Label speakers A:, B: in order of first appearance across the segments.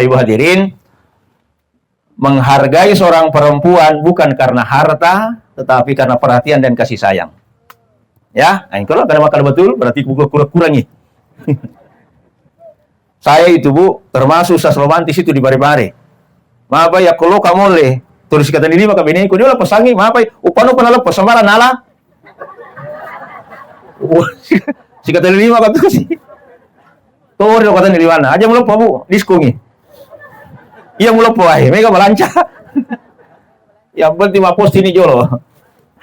A: Ibu hadirin, menghargai seorang perempuan bukan karena harta, tetapi karena perhatian dan kasih sayang. Ya, nah, kalau karena makan betul, berarti kurangi. Saya itu Bu, termasuk sas romantis itu di bare-bare. Mapa ya kalau kamu le, tulis kata ini maka bini ku dia lah pesangi, mapa upano panala pesamara nala. Si kata ini maka tuh sih. Tuh dia kata ini mana? Aja mulut Bu, diskungi. Iya mulut ay, mereka melancar. Yang penting mah post ini jolo.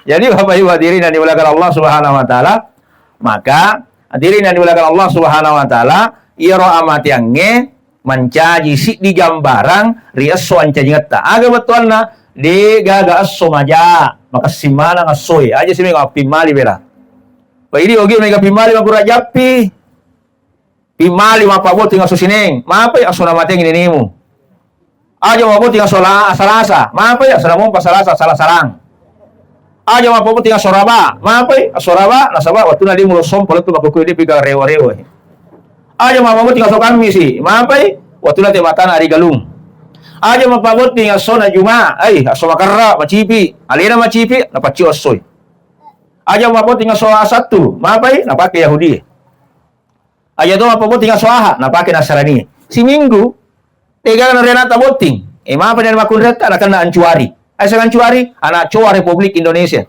A: Jadi Bapak Ibu hadirin yang dimuliakan Allah Subhanahu wa taala, maka hadirin yang dimuliakan Allah Subhanahu wa taala, iro amati ange mencaji si di gambarang rias so ancaji ngata. Aga betulna de gaga aso maja, maka simana ngasoy. Aja simi ngapi mali bera. Pa ini ogi mega pimali makura japi. Pimali mapabot tinggal susineng. Mapa aso na mati ngini nimu. Aja mapabot tinggal salasa. Mapa asala mo pasalasa salah sarang. Aja mapabot tinggal soraba. Mapa soraba nasaba waktu nadi mulo som polo tu bakuku di piga rewa-rewa. Aja mapabot tinggal sokan misi. Mapa waktu nadi matan ari galung. Aja mapabot tinggal sona juma. Aso makarra macipi. Alina macipi napaci osoy. Aja mapabot tinggal soa satu. Mapa napake Yahudi. Aja tu mapabot tinggal soaha napake Nasrani. Si minggu tega na Renata voting. Mapa dan makun reta anak na ancuari. Asa ancuari anak coa Republik Indonesia.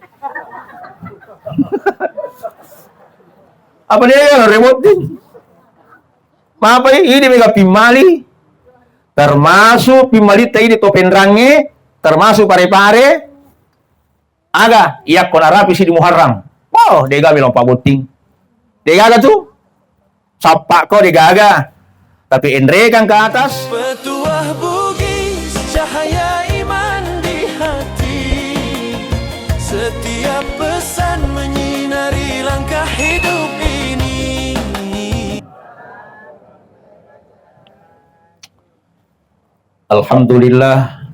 A: Apa dia na remoting? Mapa ini mega pimali. Termasuk pimali tadi di topenrange, termasuk pare-pare. Aga iya kona rapi si di Muharram. Wow, dega bilang pak voting. Dega tu? Sapak kau dega. Tapi Endre kan ke atas.
B: Petuah bugis, cahaya iman di hati. Setiap pesan menyinari langkah hidup ini.
A: Alhamdulillah.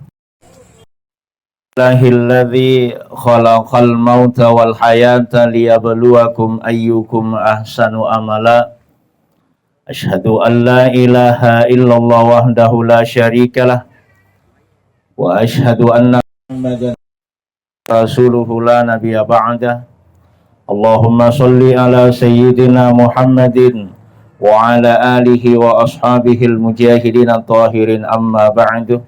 A: Allahilladzi khalaqal mauta wal hayata liyabluwakum ayyukum ahsanu amala. Asyhadu an la ilaha illallah wahdahu la syarikalah wa asyhadu anna Muhammadan rasuluhu la nabiyya ba'dah. Allahumma shalli ala sayyidina Muhammadin wa ala alihi wa ashabihi al-mujahidin at-tahirin amma ba'du.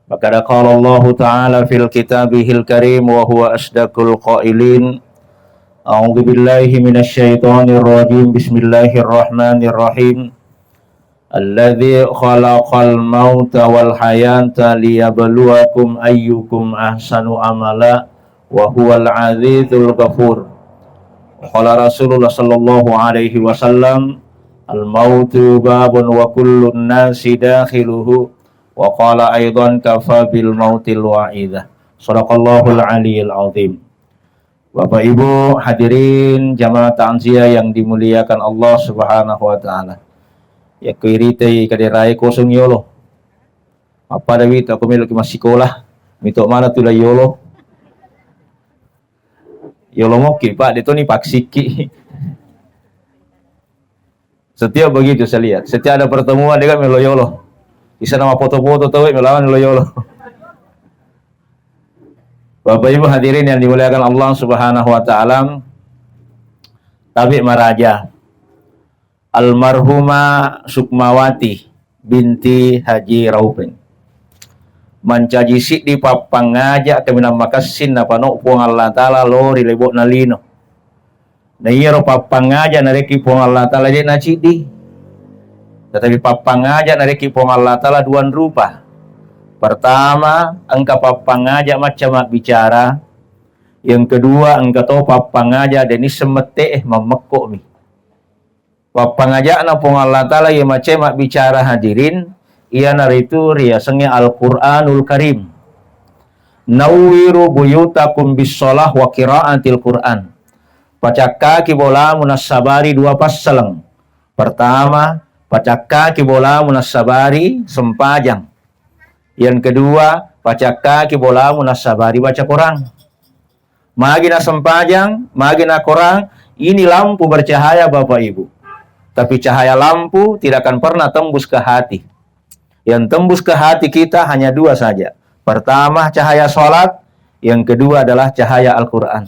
A: Maka qala Allah Ta'ala fil kitabihil karim wa huwa asdaqul qailin. A'udzu billahi minasy syaithanir rajim. Bismillahirrahmanirrahim. Alladzi khalaqal mauta wal hayata liyabluwakum ayyukum ahsanu amala wa huwal azizul ghafur. Qala Rasulullah sallallahu alaihi wasallam, al mautu babun wa kullun nasi dakhiluhu. Wa qala aidan kafa bil mautil wa'idah. Shadaqallahul aliyyil azim. Bapak Ibu hadirin jamaah ta'ziah yang dimuliakan Allah Subhanahu wa taala. Ya kuirite kadirai kosong yolo. Apa David aku milik masih sekolah. Mito mana tu lah yolo. Yolo moki Pak, itu nih paksiki. Setiap begitu saya lihat. Setiap ada pertemuan dia kan melo yolo. Bisa nama foto-foto tahu melawan melo yolo. Bapak Ibu hadirin yang dimuliakan Allah Subhanahu wa taala. Tabi maraja almarhumah Sukmawati binti Haji Raupen. Mancaji sik di papangaja kami namakasin na pano puang Allah taala lori lebok nalino. Na iro papangaja nareki puang Allah taala je na cidi. Tetapi papangaja nareki puang Allah taala duan rupa. Pertama, engkau papangaja macam bicara. Yang kedua, engkau tahu papangaja dan ini semete memekuk mi. Papangaja na pong Allah Ta'ala yang macam bicara hadirin. Ia naritu riasanya Al-Quranul Karim. Nawiru buyutakum bisolah wa kiraatil Quran. Pacaka kibola munasabari dua passalang. Pertama, pacaka kibola munasabari sempajang. Yang kedua, pacaka kibola munasabari baca Quran. Magina sempajang, magina Quran, ini lampu bercahaya Bapak Ibu. Tapi cahaya lampu tidak akan pernah tembus ke hati. Yang tembus ke hati kita hanya dua saja. Pertama cahaya sholat, yang kedua adalah cahaya Al-Quran.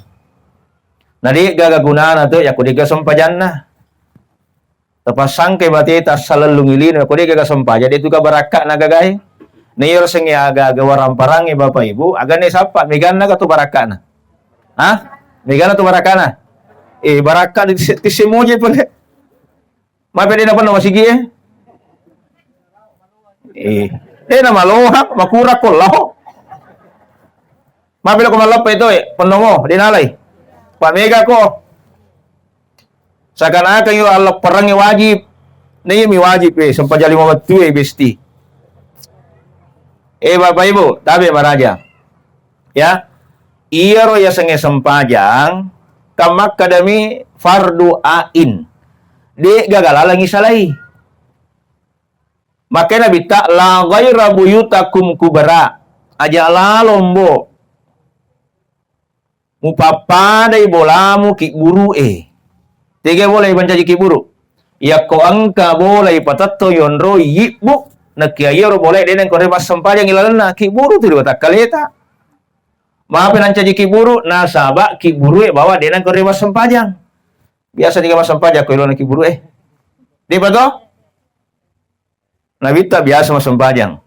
A: Nadi gaga gunana tu ya kudiga sampajana. Tepas sangke bati tas salalungilin ya kudiga sampaja dia tu ka baraka nagagai. Niyor sengi aga waramparang Bapak Ibu, aga ne sapa migana ka tu baraka na. Hah? Migana tu baraka na. Baraka di tisimuji pun. Mapede na pa no masigi na malohak makura ko laho. Mapede ko malap ito penongo dinalay. Pamega ko. Seakan-akan yung Allah perang wajib. Na yung wajib sampajali mo batu besti. Bapak Ibu, tabi maraja. Ya. Iro ya senge sempajang kamak kadami fardu ain. Di gagala langi salai. Makanya bita la ghaira buyutakum kubara. Aja la lombo. Mupapadai bolamu ki buru Tiga boleh bancaji ki buru. Ya ko angka boleh patatto yonro yibu. Nakiayero boleh deneng kore mas sempajang ilalana ki buru tu diwatak kaleta. Maafin ancaji ki buru nasaba ki buru bawa deneng kore mas sempajang. Biasa tiga mas sempajang ko ilona ki buru Di pato? Nabita biasa mas sempajang.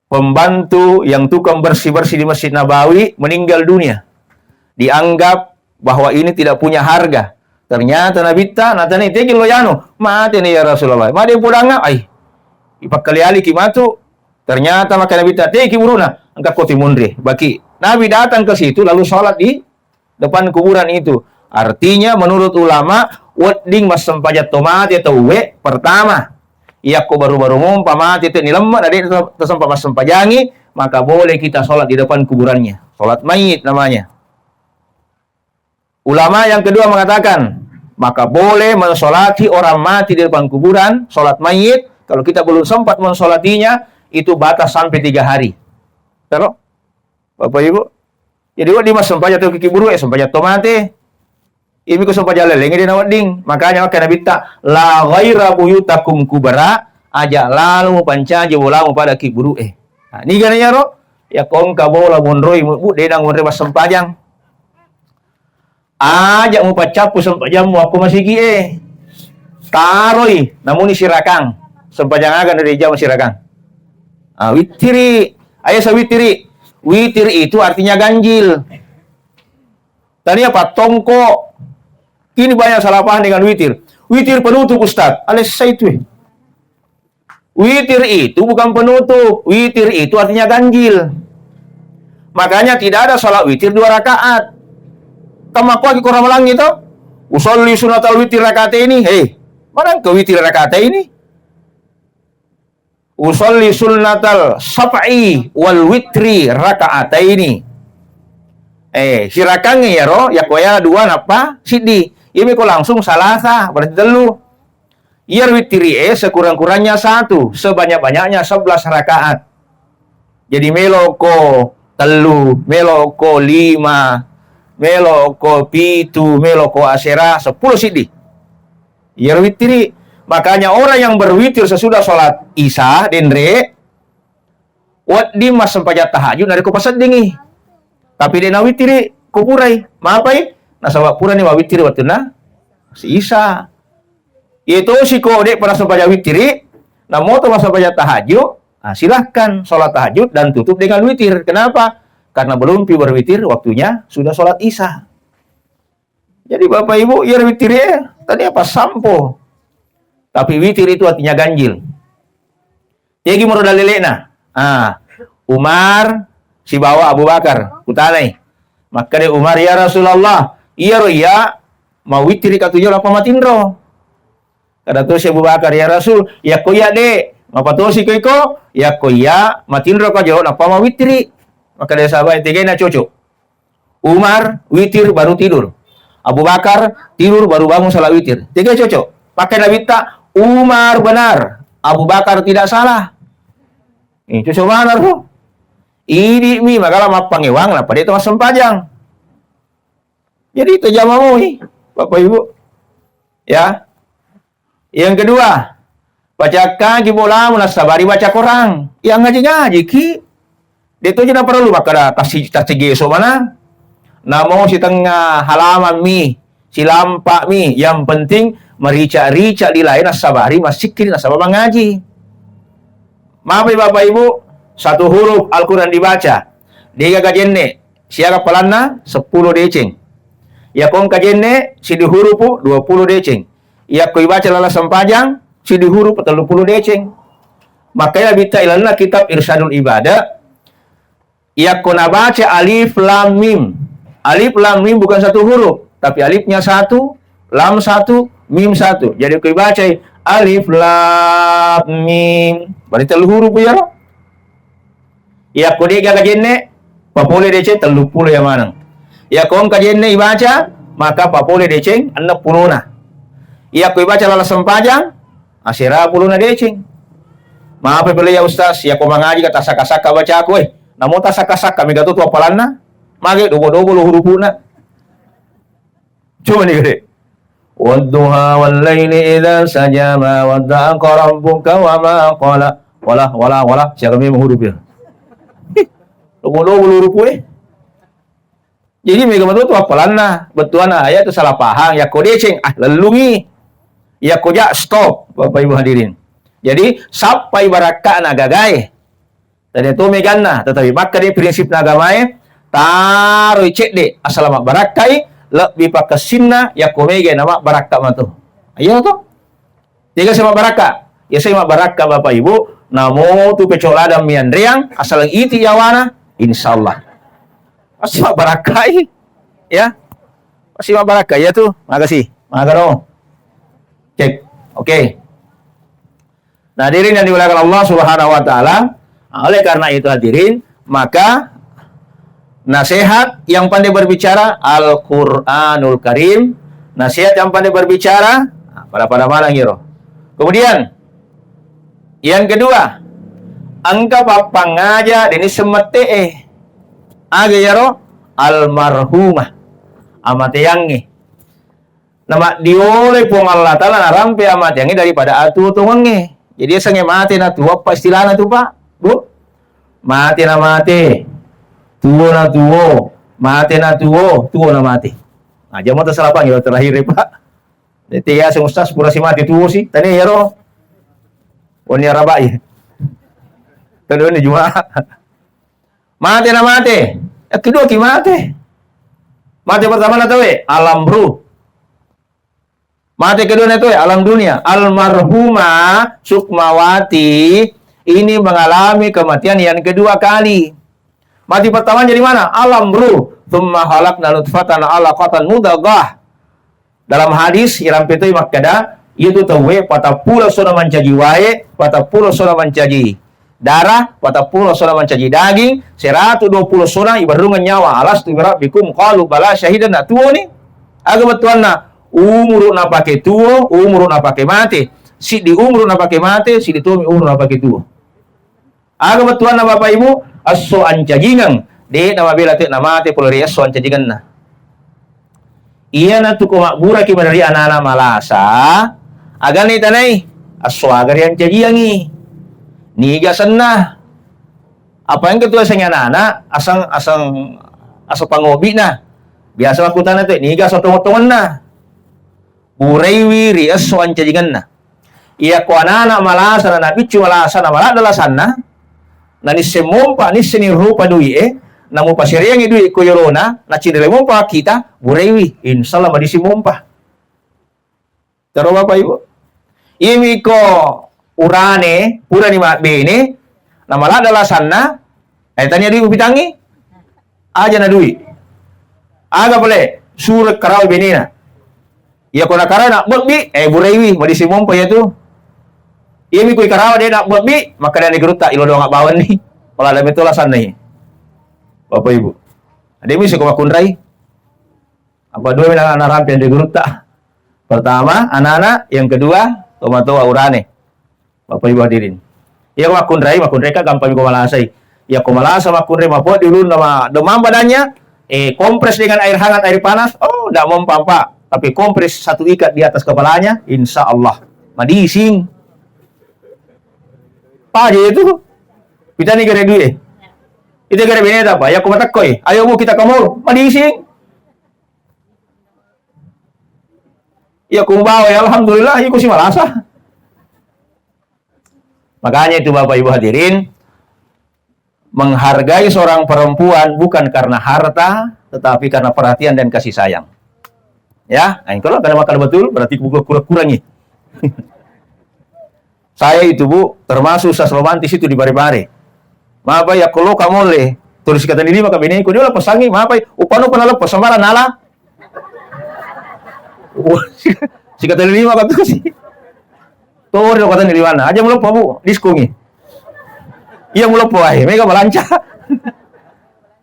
A: Pembantu yang tukang bersih-bersih di Masjid Nabawi meninggal dunia. Dianggap bahwa ini tidak punya harga. Ternyata nabita natani tegi loyano. Mati nih ya Rasulullah. Mati pudanga ipakaliali kimatu. Ternyata maka nabita tegi buruna angka koti mundre. Baki Nabi datang ke situ lalu sholat di depan kuburan itu. Artinya menurut ulama wedding mas sempajat tomati atau pertama. Iya ko baru-baru pamati itu nilemmat ada tersempat mas sempajangi, maka boleh kita sholat di depan kuburannya. Sholat mayit namanya. Ulama yang kedua mengatakan, maka boleh mensolati orang mati di depan kuburan, sholat mayit. Kalau kita belum sempat mensolatinya, itu batas sampai 3 hari. Tahu? Bapak Ibu? Jadi di mas sempajat itu kiki buru sempajat tomate. Ini ko sempajat leleng di nawading. Makanya kena bita la ghaira buyutakum kubara aja lalu pancaji bolamu pada ki buru Nah, ni gananya ro ya kong ka bola monroi bu denang monre mas sempajang. Aja mu pacapu sempajang mu aku masih ki taroi namun ni sirakang sempajang agan dari jam sirakang. Witiri ayah sawitiri. Witir itu artinya ganjil. Tadi apa tongko. Ini banyak salah paham dengan witir. Witir penutup Ustaz. Alesai itu. Witir itu bukan penutup. Witir itu artinya ganjil. Makanya tidak ada salat witir 2 rakaat. Kamaku lagi kurang malang itu. Usolli sunatal witir rakaat ini. Mana ke witir rakaat ini? Usolli sunatal sab'i wal witri rakaat ini. Sirakangnya ya roh. Ya koya 2 napa? Sidi. Ini kok langsung salasa, berarti telu. Iyar witiri sekurang-kurangnya 1, sebanyak-banyaknya 11 rakaat. Jadi meloko telu, meloko 5, meloko 7, meloko asera 10 sidi. Iyar witiri. Makanya orang yang berwitir sesudah sholat isya dendre wadi mas sempajat tahajud dari kupasat dingi. Tapi dia witiri kupurai. Maapai? Nasabak pura ni wawitiri waktu na si Isa. Itu si kode pada sempajak witiri. Namun tu masa baca tahajud. Silahkan sholat tahajud dan tutup dengan witir. Kenapa? Karena belum pi berwitir waktunya sudah sholat Isya. Jadi Bapak Ibu ya witir tadi apa sampo. Tapi witir itu artinya ganjil. Jadi menurut dalilena. Umar si bawa Abu Bakar kutanai. Maka dia Umar ya Rasulullah. Iya roya mau witiri katujo apa matindro. Kada tu si Abu Bakar ya Rasul, ya koya de, apa tu si koiko, ya koya matindro ka jo apa mau witiri. Maka dia sahabat tiga na cocok. Umar witir baru tidur. Abu Bakar tidur baru bangun salat witir. Tiga cocok. Pakai nabita Umar benar, Abu Bakar tidak salah. Ini cocok benar tu. Ini mi makalah mapangewang lah pada itu mas sempajang. Jadi itu jamamu Bapak Ibu. Ya. Yang kedua, Bacakan kibola munasabari baca korang. Yang ngaji-ngaji ki. Dia tu je dah perlu bakal tasih geso mana. Namo si tengah halaman mi, si lampak mi. Yang penting merica-rica di lain nasabari masih nasabah mengaji. Maaf ya Bapak Ibu, satu huruf Al-Quran dibaca. Dia gajenne, siaga pelanna 10 deceng. Ya kong kajenne, si di huruf 20 deceng. Ya koi baca lala sempajang, si di huruf 30 deceng. Makanya bita ilalna kitab Irsyadul Ibadah. Ya kona baca alif lam mim. Alif lam mim bukan satu huruf, tapi alifnya satu, lam satu, mim satu. Jadi koi baca alif lam mim. Berarti telu huruf ya lo. Ya kode gagajenne papole deceng 30 yang mana. Ya kong kajenne ibaca maka papole deceng 60 na. Ya koi baca lala sempajang asira 10 na deceng. Maaf ya Ustaz, ya kong mengaji kata saka-saka baca aku namun tak saka-saka mega tu apalan na. Mage dobo-dobo hurufuna. Coba nih gede. Wadduha wal laili idza saja ma wadda'a rabbuka wa ma qala. Wala siapa memang huruf ya. Dobo-dobo huruf Jadi mega betul tu apalan na. Betulan ayat tu salah paham ya kodeceng lelungi. Ya koja stop Bapak Ibu hadirin. Jadi sampai baraka na gagai. Dan itu megana tetapi maka dia prinsip nagamai taruh cek de asalamat barakai lebih pakai sinna ya komege nama baraka matu. Ayo tu. Tiga sama baraka. Ya saya baraka Bapak Ibu. Namo tu pecola dan miandriang asal iti yawana insyaallah. Pasti barakai. Ya. Pasti barakai ya tu. Makasih. Makasih. Cek. Oke. Nah, hadirin yang dimuliakan Allah Subhanahu wa taala, oleh karena itu hadirin, maka nasihat yang pandai berbicara Al-Qur'anul Karim, nasihat yang pandai berbicara pada malang hiro. Kemudian yang kedua, angka papangaja dini semete aga yaro almarhumah amate yangi. Nama dioleh pong Allah Ta'ala narampe amat yangi daripada atu tungangi. Jadi sange mati na tuwa apa istilahnya tu Pak? Bu? Mati na mati. Tuwo na tuwo. Mati na tuwo. Tuwo na mati. Nah, jamu tersalah Pak ya terakhir Pak. Jadi ya sing ustaz pura si mati tuwo sih. Tani ya ro. Oni rabai. Tadi ni juma. Mati na mati. Kedua ki mati. Mati pertama na tahu alam ruh. Mati kedua itu alam dunia. Almarhumah Sukmawati ini mengalami kematian yang kedua kali. Mati pertama jadi mana? Alam ruh. Tsumma khalaqna nutfatan 'alaqatan mudghah. Dalam hadis yang itu makada itu tahu pada pula sona mencaji wae, pada pula sona mencaji darah, pada pula sona mencaji daging, 120 sona ibarungan nyawa. Alas tu rabbikum qalu bala syahidan tuo ni. Aga betuanna umur na pakai tuo, umur na pakai mati. Si di umur na pakai mati, si di tuo umur na pakai tuo. Aga betuan na Bapak Ibu, aso ancagingan. De nama bela te na mati polori aso ancagingan na. Iya na tu ko makbura ki dari anak-anak malasa. Aga ni tanay, aso agar yang cagiangi. Niga sana. Apa yang ketua sing anak-anak asang pangobi na. Biasa makutan na te, niga so tunggu-tungan na. Uraiwi rias soan cajigan na. Iya ko anak malasa na bicu malasa na malada lasana. Na ni semompa ni seni rupa dui namu pasiriang idui ko yorona na cinere mompa kita uraiwi insyaallah madisi mompa. Taro Bapak Ibu. Imi ko urane pura ni bene na malada lasana tanya di upitangi aja na dui. Aga boleh surat karau benina. Ya kona kara nak buat bi, burewi mau disimum pa ya tu. Iya mi kui karawa dia nak buat bi, maka dia negeruta ilo doang bawan ni. Kalau ada betul alasan nih. Bapak Ibu. Ada mi sekolah kunrai. Apa dua anak rampian negeruta. Pertama anak-anak, yang kedua tomato aurane. Bapak Ibu hadirin. Ya kunrai kan gampang ko malasay. Ya ko malasa makunrai mapo diulun nama demam badannya, kompres dengan air hangat air panas. Oh, enggak mempan Pak. Tapi kompres satu ikat di atas kepalanya, insya Allah madising. Pa aja itu. Kita nih gara duit. Itu gara bini apa? Ya kumatak koi. Ayo bu kita kamul. Madising. Ya kumbawa ya alhamdulillah. Iku sih malasa. Makanya itu Bapak Ibu hadirin, menghargai seorang perempuan bukan karena harta, tetapi karena perhatian dan kasih sayang. Ya, nah, kalau kada makan betul berarti kurang-kurangi. Saya itu Bu, termasuk sas romantis itu di bare-bare. Maaf ya, kalau kamu le tulis kata ini maka bini, dia lah pesangi, maaf ya, upano pernah lepas samara nala. Si kata ini maka tuh sih. Tuh dia kata di mana? Aja mulut Bu, diskongi. Iya mulut ay, mereka melancar.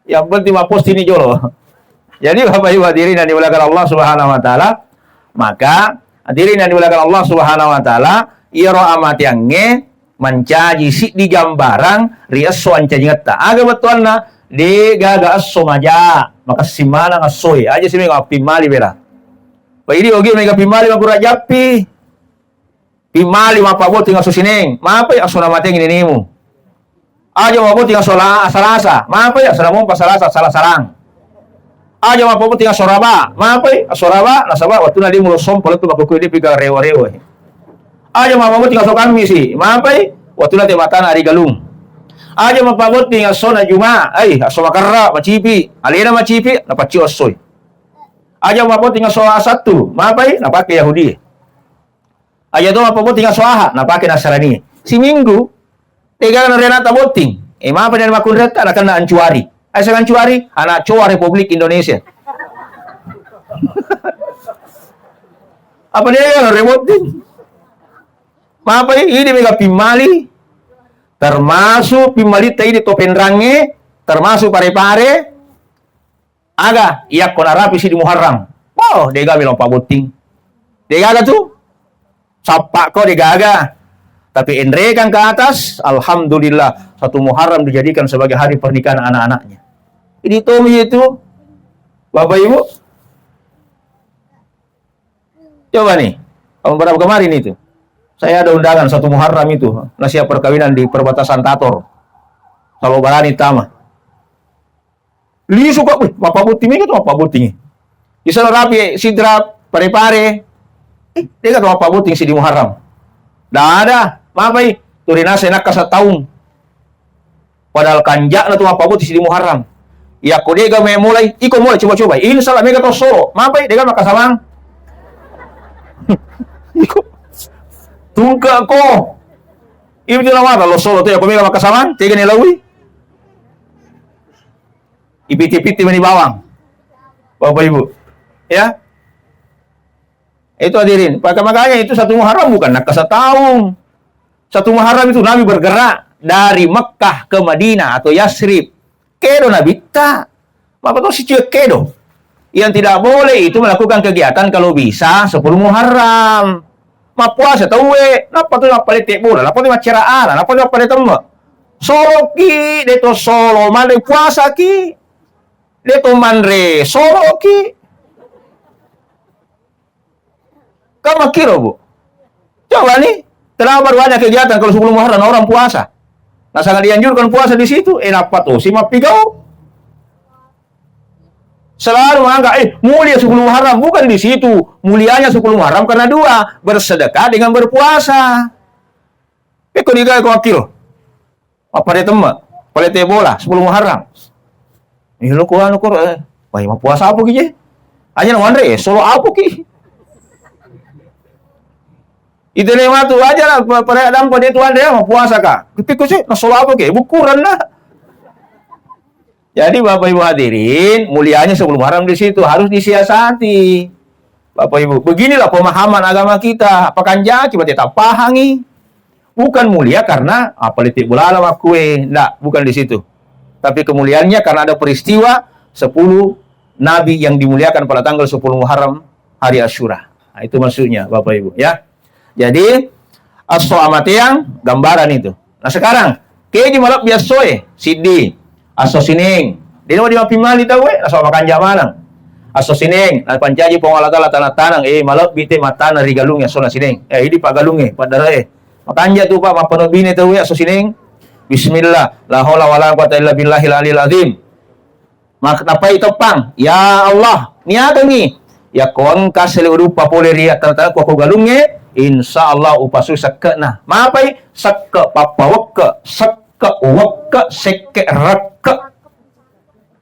A: Yang penting mah post ini jolo. Jadi Bapak Ibu hadirin yang dimuliakan Allah Subhanahu wa taala, maka hadirin yang dimuliakan Allah Subhanahu wa taala, iro amat yang mencaji si di gambarang rias soan cajingata. Aga betulna de gaga aso maja, maka simana ngasoi aja sih mereka pimali bela. Pak ini ogi mereka pimali makura japi. Pimali mapa bot tinggal susineng, mapa ya asona mate ngini nimu. Aja mapa tinggal sola asala-asa, mapa ya salamon pasala-asa salah-sarang. Aja mapa bot tinggal soraba, mapa ya soraba nasaba waktu nadi mulo som pala tu bakuku di piga rewa-rewa. Aja mapa bot tinggal sokan misi, mapa ya waktu nadi matan ari galung. Aja mapa bot tinggal sona juma, asoma karra macipi, alena macipi napaci osoy. Aja mapa bot tinggal sola satu, mapa ya napake Yahudi. Aja tu apa pun tinggal soaha, nak pakai Nasrani. Si minggu, tiga Renata voting. Apa dari makun reta akan na ancuari. Asa ancuari, anak coa Republik Indonesia. Apa dia yang revoting? Apa ini mereka pimali, termasuk pimali tadi topenrange, termasuk pare-pare. Aga, iya konarapi si di Muharram. Wow, dia gak bilang pak voting. Dia gak tuh. Sapa kok digaga. Tapi endrekan ke atas, alhamdulillah satu Muharram dijadikan sebagai hari pernikahan anak-anaknya. Ini Tommy itu, Bapak Ibu. Coba nih, tahun berapa kemarin itu? Saya ada undangan satu Muharram itu, nasihat perkawinan di perbatasan Tator, Salobarani Tama. Li suka, Bapak Buting itu Bapak Buting. Di sana rapi, sidrap, pare-pare. Dia kata apa buting si di Muharram. Dah ada, mapai turina senak kasa taung. Padahal kanjak na tu apa buting si di Muharram. Ya ko dia game mulai, iko mulai coba-coba. Insya Allah mereka to solo. Mapai dia maka samang. Iko tungka ko. Ibu tu lama lo solo tu ya ko mereka maka samang. Tiga ni lawi. Ipiti-piti mani bawang. Bapak Ibu, ya. Itu hadirin, makanya itu satu Muharram bukan nak setahun. Satu Muharram itu Nabi bergerak dari Mekah ke Madinah atau Yasrib. Kedo Nabi tak. Apa tuh si kedo? Yang tidak boleh itu melakukan kegiatan kalau bisa 10 Muharram. Ma puasa tahu napa tuh napa letek bola, napa tuh maceraan, napa tuh napa letek mo. Solo ki, deto solo, mande puasa ki. Deto mandre, solo ki. Kamu kira Bu? Coba nih, kenapa baru ada kegiatan kalau 10 Muharram orang puasa? Nah sangat dianjurkan puasa di situ. Apa tuh? Si mapigau. Selalu menganggap, mulia 10 Muharram. Bukan di situ. Mulianya 10 Muharram karena dua. Bersedekah dengan berpuasa. Kau digai kau kira. Apa dia teman? Palete bola 10 Muharram. Lu kurang. Wah, mau puasa apa gitu? Aja Andre, solo apa ki? Itu nih matu aja lah pada adam pada tuan dia mau puasa kah? Ketika sih solo apa ki? Bukuran lah. Jadi Bapak Ibu hadirin, mulianya 10 Muharram di situ harus disiasati. Bapak Ibu, beginilah pemahaman agama kita. Pakan jaki berarti tak pahangi. Bukan mulia karena politik bola alam kue, enggak, bukan di situ. Tapi kemuliaannya karena ada peristiwa 10 nabi yang dimuliakan pada tanggal 10 Muharram hari Asyura. Nah, itu maksudnya Bapak Ibu ya. Jadi aso amatiang gambaran itu. Nah sekarang keji malap biasoe sidi aso sining. Dia mau dimapimali tahu aso makan jamanan. Aso sining na pancaji pengalata tanah tanang malap bite matana ri galung ya sona sining. Ini pak galung padare. Makanya tuh Pak, mapenuh bini tuh ya susining. Bismillah, la haula wala quwata illa billahil aliyil azim. Maka apa itu pang? Ya Allah, niaga ni. Ya kon kasih urupa poleria ternyata ko galungnya. Insyaallah upasu sakena. Mapai sakka papawakka sakka wakka sekke rakka.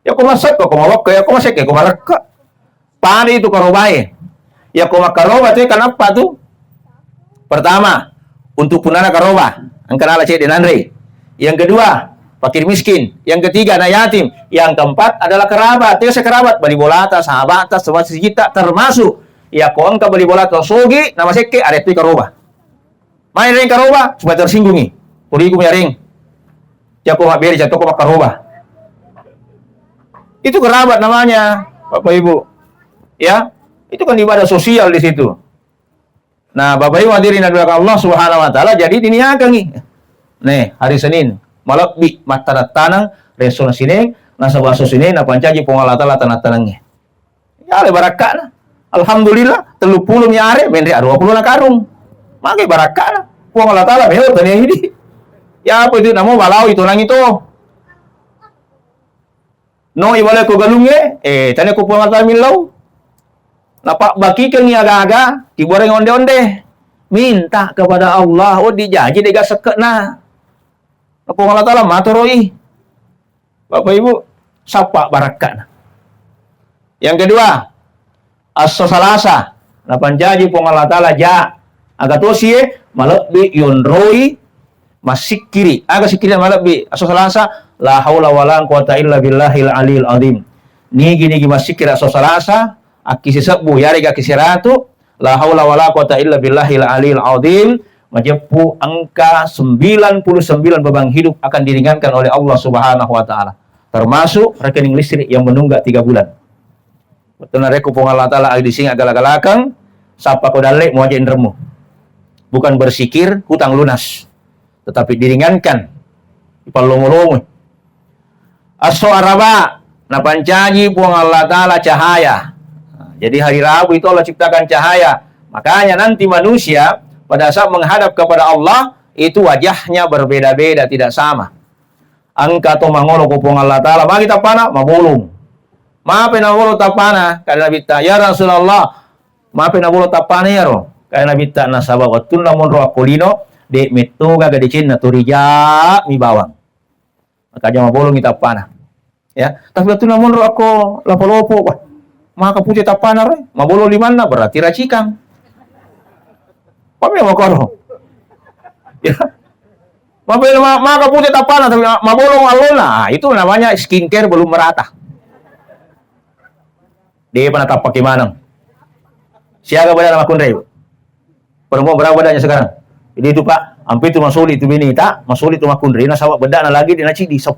A: Ya ko masakka ko mawakka ya ko masekke ko marakka. Pari itu karobae. Ya ko makaroba tuh kenapa tuh? Pertama, untuk punana karoba, angkana ala cek denandre. Yang kedua, fakir miskin. Yang ketiga, anak yatim. Yang keempat adalah kerabat. Tiga sekerabat, bali bolata, sahabat, semua kita termasuk. Ya ko angka bali bolata sogi, nama sekke ada tu karoba. Main ring karoba supaya tersinggungi. Puriku punya ring. Jako mak beri jatuh ko karoba. Itu kerabat namanya, Bapak Ibu. Ya, itu kan ibadah sosial di situ. Nah, Bapak Ibu hadirin Allah Subhanahu wa taala jadi diniakan nih. Nih, hari Senin, malakbi matara tanang resona sini, nasabah sini na pancaji pengalata tanah-tanangnya. Ya, le barakah. Alhamdulillah, 30 nyare benri 20 na karung. Make barakah. Pengalata lah behel tani ini. Ya, apa itu namo balau itu nang itu. No ibale ko galungnya, tani ko pengalata milau. Napa baki ke ni aga-aga, kiboreng onde-onde. Minta kepada Allah, oh dijaji dega sekena. Napa Allah Ta'ala maturoi. Bapak Ibu, sapa barakat. Yang kedua, as-salasa. Napan jaji pong Allah Ta'ala ja. Aga tosie, malakbi yonroi, masikiri. Aga sikiri malakbi. As-salasa, la hawla wala quwata illa billahil aliyil azim. Ni gini masikir as-salasa. Aki sesebu yari ga kisiratu la haula wala quwata illa billahil aliyil azim. Majepu angka 99 beban hidup akan diringankan oleh Allah Subhanahu wa taala. Termasuk rekening listrik yang menunggak 3 bulan. Betul reku pong Allah taala adi sing agak-agalakan sapa ko dalek mo ajen remu. Bukan bersikir hutang lunas, tetapi diringankan. Ipalongo-longo. As-su'araba napancaji pong Allah taala cahaya. Jadi hari Rabu itu Allah ciptakan cahaya. Makanya nanti manusia pada saat menghadap kepada Allah itu wajahnya berbeda-beda, tidak sama. Angka to mangolo kupong Allah Ta'ala. Maka kita pana, mabulong. Maafin nabulong tapana. Kaya nabita, ya Rasulullah. Maafin nabulong tapana ya ro. Kaya nabita, nasabah watun namun roh akulino. Dek mituga gadicin na turija mi bawang. Makanya mabulong kita pana. Ya, tapi watun namun roh ako lapo-lopo. Maka putih tapana re, mabolo limana berarti racikang. Pamnya makoro. Ya. Maka putih tapana tapi mabolo alona, itu namanya skincare belum merata. Dia pernah tapak gimana? Siaga badan sama kunre. Perempuan berapa badannya sekarang? Jadi itu Pak, hampir itu masuli itu bini tak, masuli itu makundre. Nah sama bedana lagi dinaci di 10.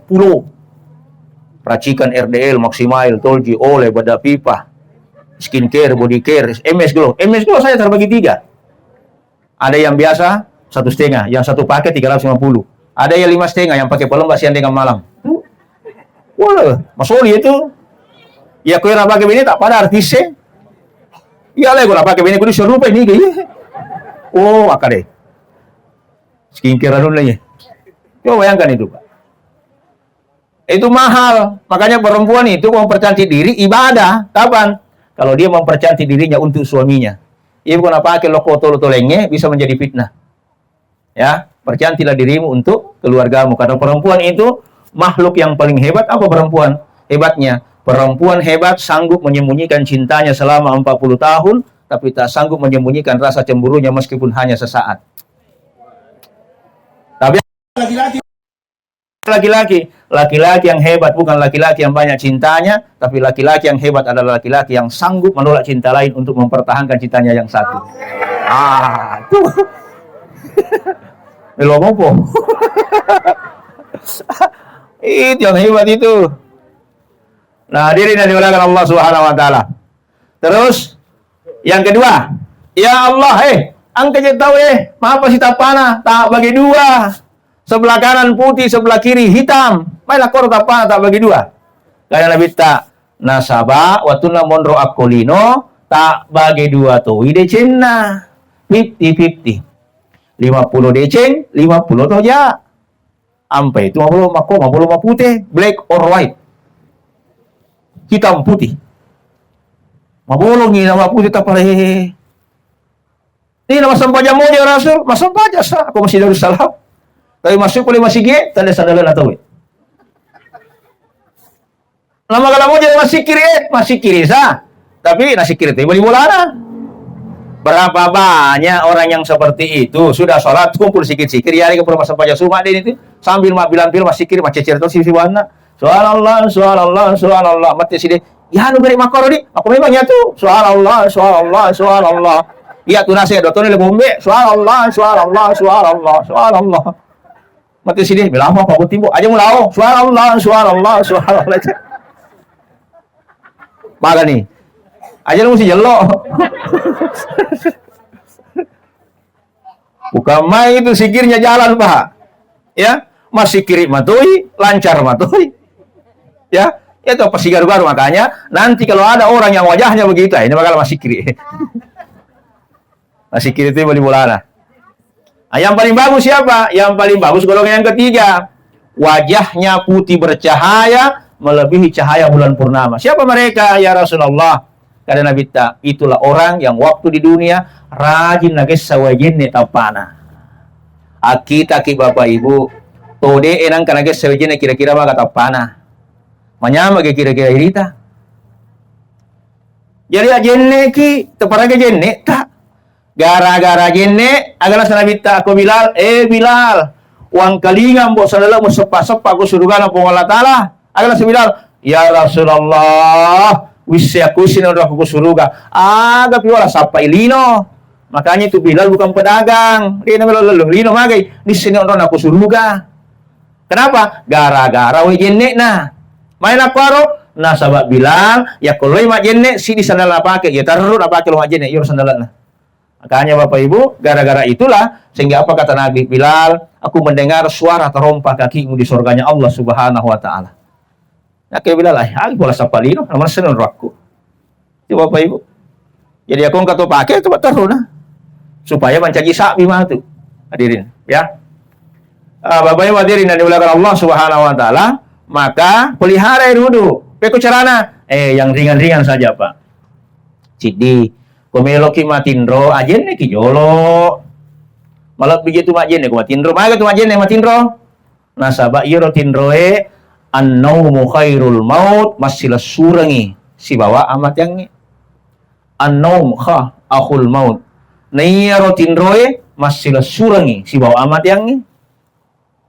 A: Racikan RDL, Maximail, Tolji, Oleh, Bada Pipa. Skincare, body care, MS Glow. MS Glow saya terbagi 3. Ada yang biasa 1,5, yang satu paket 350. Ada yang 5,5 yang pakai pelembab siang dengan malam. Wah, masuli itu. Ya kau yang pakai ini tak pada artisnya. Iya lah, kau pakai ini kudu serupa ini kayaknya. Oh, akar deh. Skincare anu lagi. Coba bayangkan itu, Pak. Itu mahal. Makanya perempuan itu kalau mempercantik diri ibadah. Kapan? Kalau dia mempercantik dirinya untuk suaminya. Ia bukan apa-apa loko tolong-tolongnya bisa menjadi fitnah. Ya, percantiklah dirimu untuk keluargamu. Karena perempuan itu makhluk yang paling hebat. Apa perempuan? Hebatnya, perempuan hebat sanggup menyembunyikan cintanya selama 40 tahun, tapi tak sanggup menyembunyikan rasa cemburunya meskipun hanya sesaat. Tapi laki-laki yang hebat bukan laki-laki yang banyak cintanya, tapi laki-laki yang hebat adalah laki-laki yang sanggup menolak cinta lain untuk mempertahankan cintanya yang satu. Itu. Melomopo. Itu yang hebat itu. Nah, hadirin yang dimuliakan Allah Subhanahu wa taala. Terus yang kedua, ya Allah, angka tahu maaf si tapana tak bagi 2. Sebelah kanan putih, sebelah kiri hitam. Mainlah kor tapana tak bagi 2. Kaya Nabi tak nasaba watuna monro akolino tak bagi 2 tuh. Ide Cina 50-50. 50 deceng, 50 toja. Ampe itu 50 mako, 50 putih, black or white. Hitam putih. Mabolong ini nama putih tapare. Ini nama sampaja mo ya Rasul, masampaja sa aku masih Darussalam. Tapi masuk boleh masih ge, tanda sandalan atau we. Nama kalau mau jadi masih kiri sa. Tapi nasi kiri itu boleh bolana. Berapa banyak orang yang seperti itu sudah sholat kumpul sikit-sikit ya ke rumah sampaja suma ini itu sambil bilang masih kiri macet cerita si wana. Subhanallah, subhanallah, subhanallah. Mati sini. Ya nu beri makaro di. Aku memang ya tuh. Subhanallah, subhanallah, subhanallah. Iya tuh nasi ada tuh nih bombe. Subhanallah, subhanallah, subhanallah, subhanallah. Mati sini bilang apa aku timbo aja mulao. Subhanallah, subhanallah, subhanallah. Maga nih. Aja lu mesti jelo. Bukan main itu sikirnya jalan, Pak. Ya, masih kiri matui, lancar matui. Ya, itu pasti garu-garu makanya nanti kalau ada orang yang wajahnya begitu, ini bakal masih kiri. Masih kiri itu boleh bolana. Nah, yang paling bagus siapa? Yang paling bagus golongan yang ketiga. Wajahnya putih bercahaya melebihi cahaya bulan purnama. Siapa mereka ya Rasulullah? Kata Nabi itulah orang yang waktu di dunia rajin nages sawajinne tapana. Akita ki bapak ibu, tode enang kanages sawajinne kira-kira maka tapana. Manyama kira-kira irita. Jadi ajenne ki teparaga jenne tak. Gara-gara jenne agala sanabita aku Bilal, Bilal, uang kalingan bo sadala mo sepa-sepa ko surga na po Allah Ta'ala. Agala si Bilal, ya Rasulullah, wisi aku sinodra ko surga. Aga piwala sapa ilino. Makanya itu Bilal bukan pedagang. Dia namanya lino magay, ni sinodra ako surga. Kenapa? Gara-gara we jenne na. Main aku aro, nah sahabat Bilal, ya kalau mak jenne si di sandal apa ke, ya taruh apa ke lo mak jenne, yur sandalan nah. Makanya Bapak Ibu, gara-gara itulah sehingga apa kata Nabi Bilal, aku mendengar suara terompa kakimu di surganya Allah Subhanahu wa taala. Nah, kayak Bilal, aku bola sapalino, nomor senon rakku. Itu Bapak Ibu. Jadi aku enggak tahu pakai itu taruh nah. Supaya mencagi sapi mah tuh. Hadirin, ya. Bapak Ibu hadirin yang dimuliakan Allah Subhanahu wa taala, maka pelihara air wudu. Peku carana, yang ringan-ringan saja Pak. Cidi, komelo ki matindro, ajen ki jolo. Malah begitu majene ku matindro, maga tu majene matindro. Nasaba ieu tindroe an-naumu khairul maut masila surangi si bawa amat yang an-naum kha akhul maut. Naiya tindroe masila surangi si bawa amat yang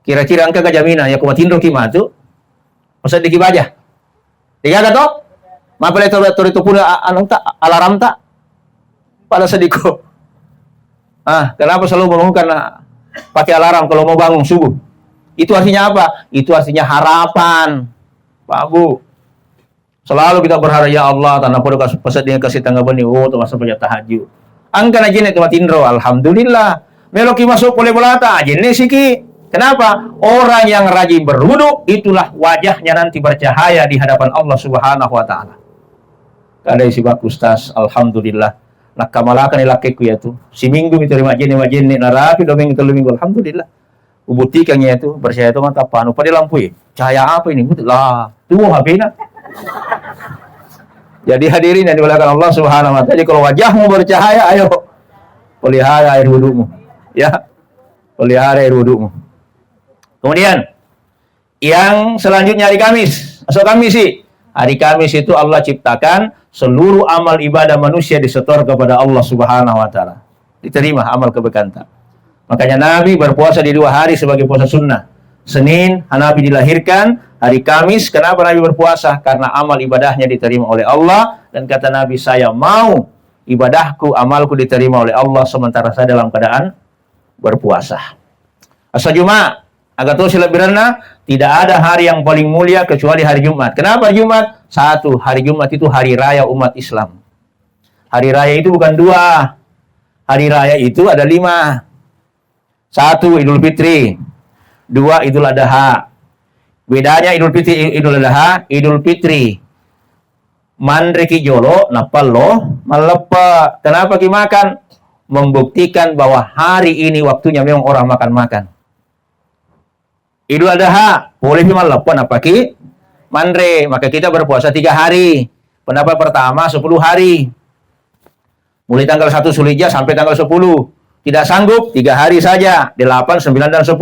A: kira-kira angka kajamina ya ku matindro ki matu. Masa dikibaja. Tiga kata, mapalay itu pun anong tak alarm tak pada sediko. Kenapa selalu bangunkan pakai alarm kalau mau bangun subuh? Itu artinya apa? Itu artinya harapan, Pak Bu. Selalu kita berharap ya Allah, tanah pada pasal dengan kasih tangga bani, termasuk saja tahajud. Angka aja nih matindro, alhamdulillah. Meloki masuk boleh belata, aja nih siki. Kenapa? Orang yang rajin berwudu itulah wajahnya nanti bercahaya di hadapan Allah Subhanahu wa taala. Kada isi bagus tas, alhamdulillah. Nak kamalakan ilakiku ya tu. Si minggu itu majene narapi doming itu minggu alhamdulillah. Ubutikannya itu bercahaya itu mata panu pada lampu. Cahaya apa ini? Lah, tuh habina. Jadi hadirin yang dimuliakan Allah Subhanahu wa taala. Jadi kalau wajahmu bercahaya, ayo pelihara air wudumu. Ya. Pelihara air wudumu. Kemudian yang selanjutnya hari Kamis. Masuk Kamis sih. Hari Kamis itu Allah ciptakan seluruh amal ibadah manusia disetor kepada Allah Subhanahu wa taala. Diterima amal kebaikan. Makanya Nabi berpuasa di 2 hari sebagai puasa sunnah. Senin Nabi dilahirkan, hari Kamis kenapa Nabi berpuasa? Karena amal ibadahnya diterima oleh Allah dan kata Nabi, saya mau ibadahku, amalku diterima oleh Allah sementara saya dalam keadaan berpuasa. Asa Jumat agak terus lebihana, tidak ada hari yang paling mulia kecuali hari Jumat. Kenapa Jumat? Satu, hari Jumat itu hari raya umat Islam. Hari raya itu bukan 2. Hari raya itu ada 5. 1, Idul Fitri. 2, Idul Adha. Bedanya Idul Fitri, Idul Adha, Idul Fitri. Mandre ki jolo, napal lo, malepa. Kenapa ki makan? membuktikan bahwa hari ini waktunya memang orang makan-makan. Idul Adha boleh cuma 8 apa ki? Mandre, maka kita berpuasa 3 hari. Pendapat pertama 10 hari. Mulai tanggal 1 Zulhijjah sampai tanggal 10. Tidak sanggup 3 hari saja. 8, 9 dan 10.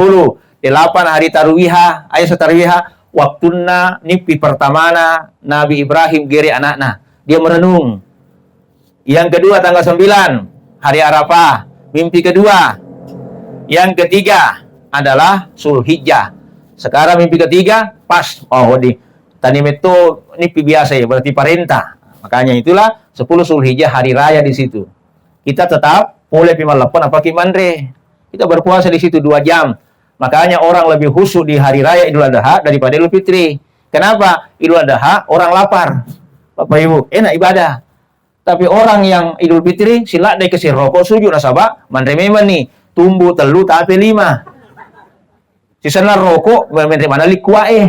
A: 8 hari Tarwihah, ayat Tarwihah, waktuna nipi pertamana Nabi Ibrahim gere anakna. Dia merenung. Yang kedua tanggal 9 hari Arafah, mimpi kedua. Yang ketiga adalah Zulhijjah. Sekarang mimpi ketiga pas di tani meto nipi biasa ya, berarti perintah. Makanya itulah 10 Zulhijjah hari raya di situ. Kita tetap boleh pimalapon apa kimandre. Kita berpuasa di situ 2 jam. Makanya orang lebih khusyuk di hari raya Idul Adha daripada Idul Fitri. Kenapa? Idul Adha orang lapar. Bapak Ibu, enak ibadah. Tapi orang yang Idul Fitri sila dai kesir rokok sujud nasabah, mandre memang nih, tumbuh telu tapi 5. Sisana rokok mandre mana likwae.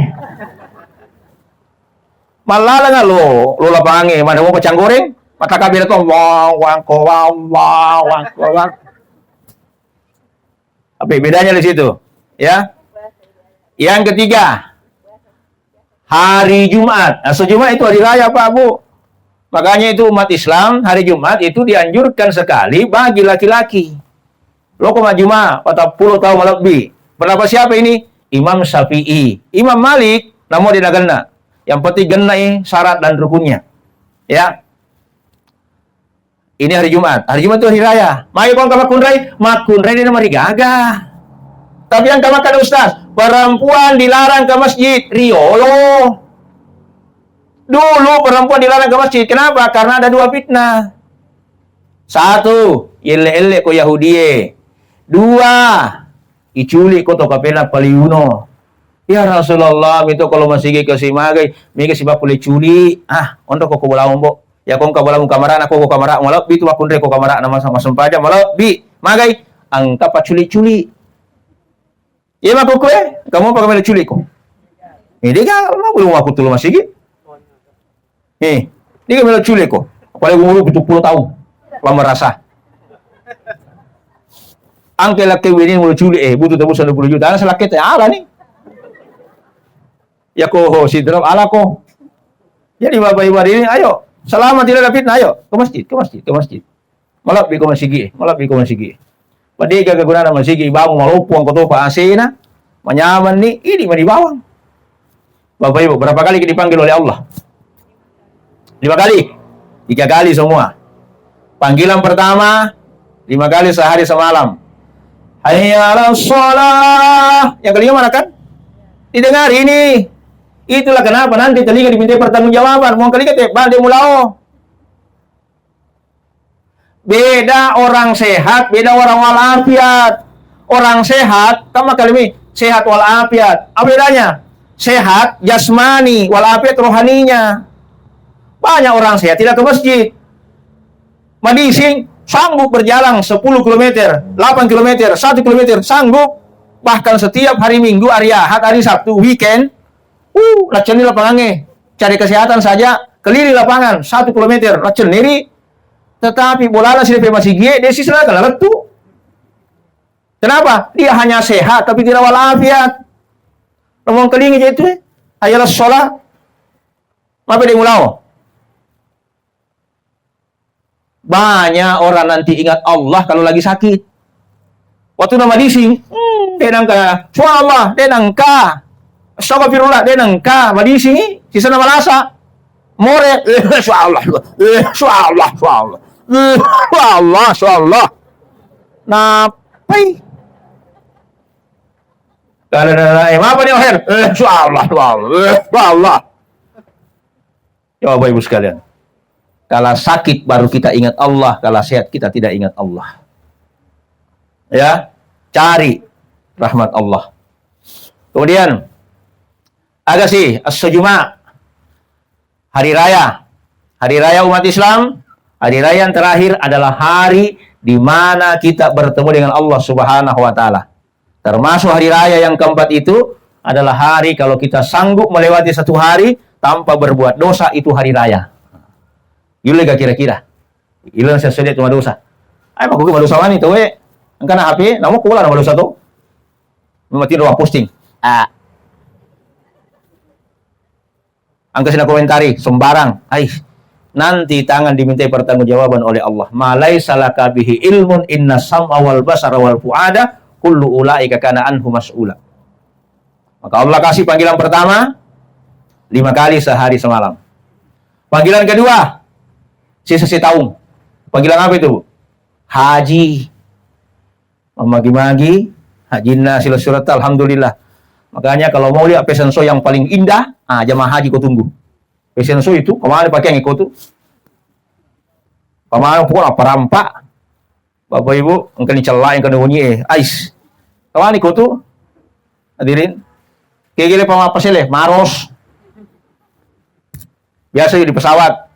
A: Malala nga lo lapange, mana mau pecang goreng, maka kabir to wang. Apa bedanya di situ? Ya. Yang ketiga, hari Jumat. Nah, Jumat itu hari raya Pak Bu. Makanya itu umat Islam hari Jumat itu dianjurkan sekali bagi laki-laki. Lo koma Jumat, 40 tahun lebih. Pendapat siapa ini? Imam Syafi'i. Imam Malik, namun dia gena. Yang penting gena syarat dan rukunnya. Ya. Ini hari Jumat. Hari Jumat itu hari raya. Mai kong makunrai dia mari gagah. Tapi yang kamakan Ustaz, perempuan dilarang ke masjid. Riolo. Dulu perempuan dilarang ke masjid. Kenapa? Karena ada 2 fitnah. 1, yelle ko Yahudi. 2, iculik ko to kapena paliuno. Ya Rasulullah, itu kalau masih ke si magai, mega si bapule culi. Ondo ko bola ombo. Ya kong ka bola mo kamera na ko kamera malap bitu makundre ko kamera nama sama sempaja malap bi magai angka paculi-culi. Iya mah kue, kamu pakai mele culi ko. Ini kan mau belum aku tulu masih gitu. Ini kan mele culi ko. Apalagi umur 70 tahun. Lama rasa. Angke laki ini mele culi butuh tebus 20 juta. Ana selaki teh ala nih. Ya ko sidrop ala ko. Jadi Bapak Ibu ini ayo, selama tidak ada fitnah ayo ke masjid. Malap bi ko masigi. Padi gagaguna masih bangun malupuang ko to pa asina. Manyaman nih, ini mah dibawang. Bapak Ibu, berapa kali dipanggil oleh Allah? 5 kali. 3 kali semua. Panggilan pertama 5 kali sehari semalam. Hayya 'alas shalah. Yang kelima mana kan? Didengar ini. Itulah kenapa nanti telinga diminta pertanggungjawaban. Mau kali kete bande mulao. Beda orang sehat, beda orang walafiat. Orang sehat, sama kalimi sehat walafiat. Apa bedanya? Sehat jasmani, walafiat rohaninya. Banyak orang sehat tidak ke masjid. Madising sanggup berjalan 10 km, 8 km, 1 km, sanggup. Bahkan setiap hari Minggu, hari Ahad, hari Sabtu, weekend, lacen di lapangannya. Cari kesehatan saja, keliling lapangan, 1 km, lacen niri. Tetapi bolala sih masih gie, dia sih kan letu. Kenapa? Dia hanya sehat, tapi tidak walafiat. Ngomong kelingi aja itu, ayalah sholat. Apa dia mulau? Banyak orang nanti ingat Allah kalau lagi sakit. Waktu nama dising, denangka, subhanallah, denangka, astagfirullah, denangka, madising, sisa nama lasa, more, subhanallah, napai, kalau apa nih akhir, subhanallah, ya Bapak Ibu sekalian, kalau sakit baru kita ingat Allah, kalau sehat kita tidak ingat Allah, ya. Cari rahmat Allah. Kemudian ada sih as-Jumat, hari raya umat Islam. Hari raya yang terakhir adalah hari di mana kita bertemu dengan Allah Subhanahu wa taala. Termasuk hari raya yang keempat itu adalah hari kalau kita sanggup melewati 1 hari tanpa berbuat dosa, itu hari raya. Gila gak kira-kira? Gila sesuai cuma dosa. Ay makuku balu sawani to we. Angka na HP, namo kula na balu satu. Mati do posting. Angka sina komentari sembarang. Nanti tangan dimintai pertanggungjawaban oleh Allah. Malai salaka bihi ilmun inna sam'a wal basara wal fuada kullu ulaika kana anhu mas'ula. Maka Allah kasih panggilan pertama 5 kali sehari semalam. Panggilan kedua sisa setahun. Panggilan apa itu? Haji. Memagi-magi hajinna sila surat alhamdulillah. Makanya kalau mau lihat fashion show yang paling indah, jamaah haji kau tunggu. Fashion show itu kemana pakai yang ikut tuh? Kemana pun apa rampak? Bapak Ibu, engkau dicela, engkau bunyi ais. Kemana ikut tuh? Hadirin, kayak gini apa sih maros. Biasa di pesawat.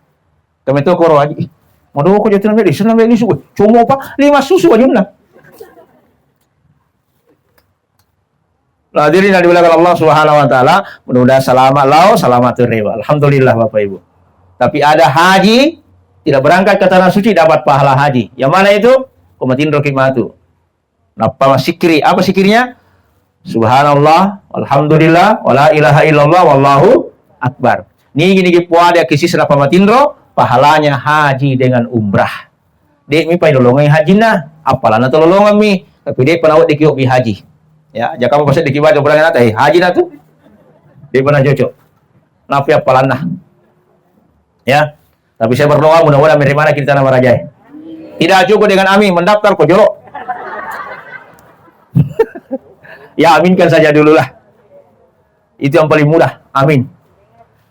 A: Kami itu koro haji. Mau kau jadi nabi ini suku. Cuma apa? 5 susu aja lah. Hadirin yang dimuliakan Allah Subhanahu wa taala, mudah-mudahan selamat riba. Alhamdulillah Bapak Ibu. Tapi ada haji tidak berangkat ke tanah suci dapat pahala haji. Yang mana itu? Kumatin rokimatu. Napa sikri? Apa sikirnya? Subhanallah, alhamdulillah, wala ilaha illallah, wallahu akbar. Ni gini puada kisi serapa matindro, pahalanya haji dengan umrah. Dek mi paidolongan haji na, apalah na tolongan mi, tapi dek penawat dikiok bi haji. Ya, jika kamu pasal dikibat berangkat nanti haji na tu. Dia pernah cocok. Napi apalan nah. Ya. Tapi saya berdoa mudah-mudahan dari mana kita nama raja. Tidak cukup dengan amin mendaftar kok jorok. Ya, aminkan saja dululah. Itu yang paling mudah. Amin.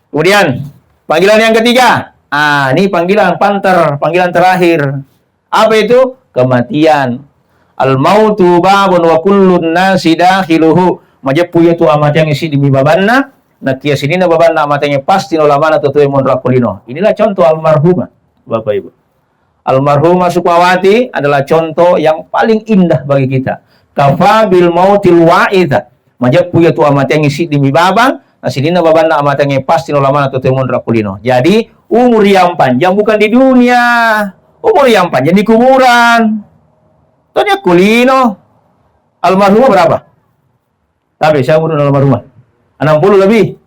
A: Kemudian panggilan yang ketiga. Ini panggilan panter, panggilan terakhir. Apa itu? Kematian. Al-mautu babun wa kullun nasi dakhiluhu. Majapuya tu amatang isi di babanna, nakia sinina babanna amatangnya pasti nolamana tutuy monrakulino. Inilah contoh almarhumah, Bapak Ibu. Almarhumah Sukmawati adalah contoh yang paling indah bagi kita. Kafa bil mautil wa'idha. Majapuya tu amatang isi di babang, nasinina babanna amatangnya pasti nolamana tutuy monrakulino. Jadi umur yang panjang bukan di dunia, umur yang panjang di kuburan. Tanya kulino. Almarhumah berapa? Tapi saya umur almarhumah 60 lebih.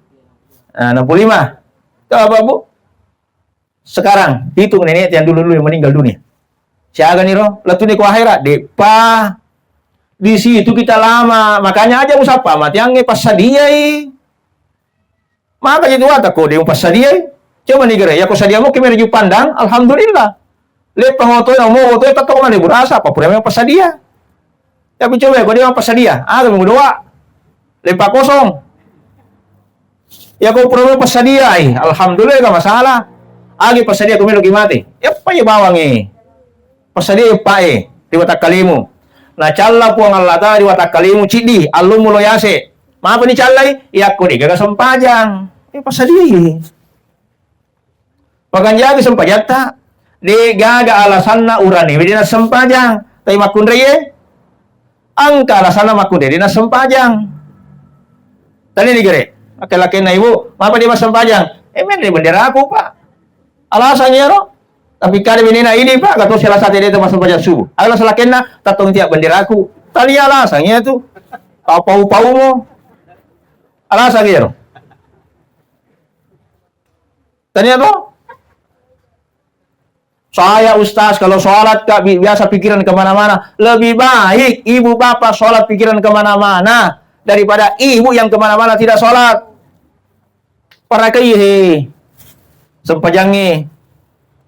A: 65. Tahu apa Bu? Sekarang hitung nenek yang dulu yang meninggal dunia. Siaga nih roh, latuni ku akhirat depa. Di situ kita lama, makanya aja usapa mati yang pas sadiai. Maka itu ada kode yang pas sadiai. Coba nih gere, ya ku sadiamu kemerju pandang, alhamdulillah. Lihat pengotoy mau otoy tak kau mana berasa apa pura memang pasadia. Tapi coba kau dia pasadia. Minggu 2. Lempak kosong. Ya kau pura memang pasadia. Alhamdulillah enggak masalah. Agi pasadia kau lagi mati. Ya pa ya bawang pasadia pa di watak kalimu. Na challa puang Allah ta di watak kalimu cidi alum mulo yase. Maapa ni challai? Ya kau di gaga sempajang. Pasadia. Pakan jaga sempajang tak. De gaga alasanna urani wedina sempajang tay makun reye angka alasanna makun dina sempajang tadi digere laki-laki na ibu apa dia sempajang men di bendera aku Pak alasannya ro tapi kali menina ini Pak kata salah satu dia tempat sempajang subuh alasan lakinya tatong tiap bendera aku tadi alasannya tu pau-pau mo alasannya ro tadi apa. Saya Ustaz, kalau sholat Kak, biasa pikiran kemana-mana. Lebih baik ibu bapak sholat pikiran kemana-mana daripada ibu yang kemana-mana tidak sholat. Para kaihe sempajangnya.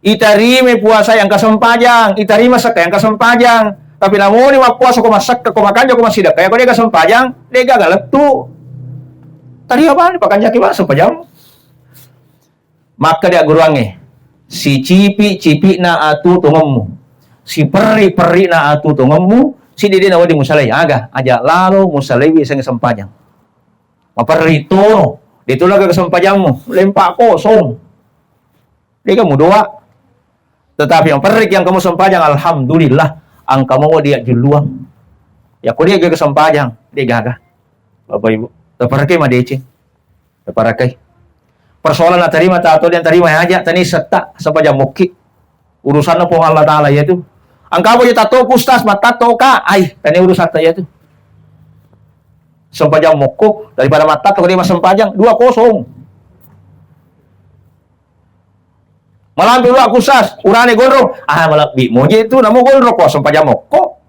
A: Itarime puasa yang kesempajang, itarima seka yang kesempajang. Tapi namun ini puasa kau masak, kau makan, kau masih kayak kau dia kesempajang, dia gagal letu. Tadi apa? Dipakan jaki apa? Sempajang. Maka dia guruannya. Si cipi na atu tongommu, si peri na atu tongommu, si dede na wadi musalay aga aja lalu musalay isang sempajang. Maperito, dito lang kesempajangmu, lempak kosong. Dia kamu doa. Tetapi yang perik yang kamu sempajang, alhamdulillah, ang kamu dia juluang. Ya kau dia kesempajang, dia gaga. Bapak Ibu, terpakai madece, terpakai. Persoalan terima atau yang terima aja tani serta sepanjang muki urusan po Allah Taala yaitu Angka boleh tato kustas matato ka. Ay, tani urusan saya tuh. Sempajang mokok daripada matato dia mas sempajang 2-0. Malam dulu aku sas, urane gondrong. Malah bi moje itu namo gondrong kok sempajang mokok.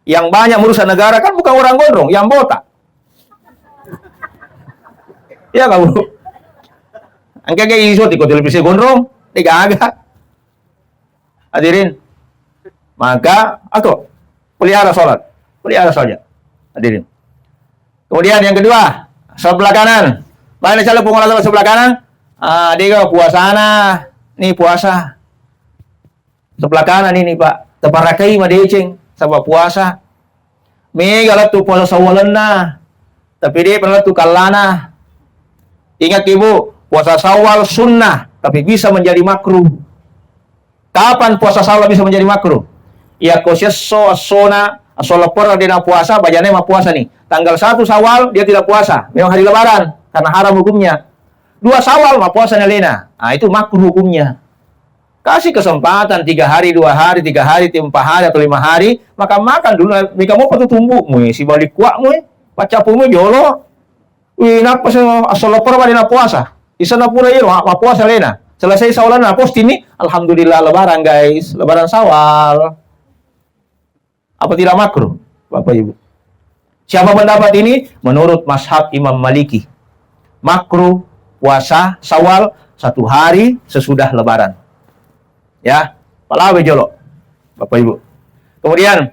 A: Yang banyak merusak negara kan bukan orang gondrong, yang botak. Ya kamu. Angka kayak isu di televisi gondrong, tiga agak. Hadirin, maka aku pelihara sholat, pelihara saja. Hadirin. Kemudian yang kedua, sebelah kanan. Mana cara pengelola sebelah kanan? Dia puasana, nih puasa. Sebelah kanan ini Pak, teparakai madeceng, sabab puasa. Mega lah tu puasa sawalana, tapi dia pernah tu kalana. Ingat ibu, puasa Syawal sunnah, tapi bisa menjadi makruh. Kapan puasa Syawal bisa menjadi makruh? Ya koseso asona asola pernah dia puasa, bajane mah puasa nih. Tanggal 1 Syawal dia tidak puasa, memang hari lebaran karena haram hukumnya. 2 Syawal mah puasanya lena. Itu makruh hukumnya. Kasih kesempatan 3 hari, 2 hari, 3 hari, 4 hari atau 5 hari, maka makan dulu. Mika mau patu tumbuh, si balik kuat mu, pacapumu jolo. Wih, napa asola pernah dia puasa? Di sana pula ya, mah puasa lena. Selesai Syawal na post ini, alhamdulillah lebaran guys, lebaran Syawal. Apa tidak makruh, Bapak Ibu? Siapa pendapat ini? Menurut mazhab Imam Maliki. Makruh puasa Syawal 1 hari sesudah lebaran. Ya, palawe jolo, Bapak Ibu. Kemudian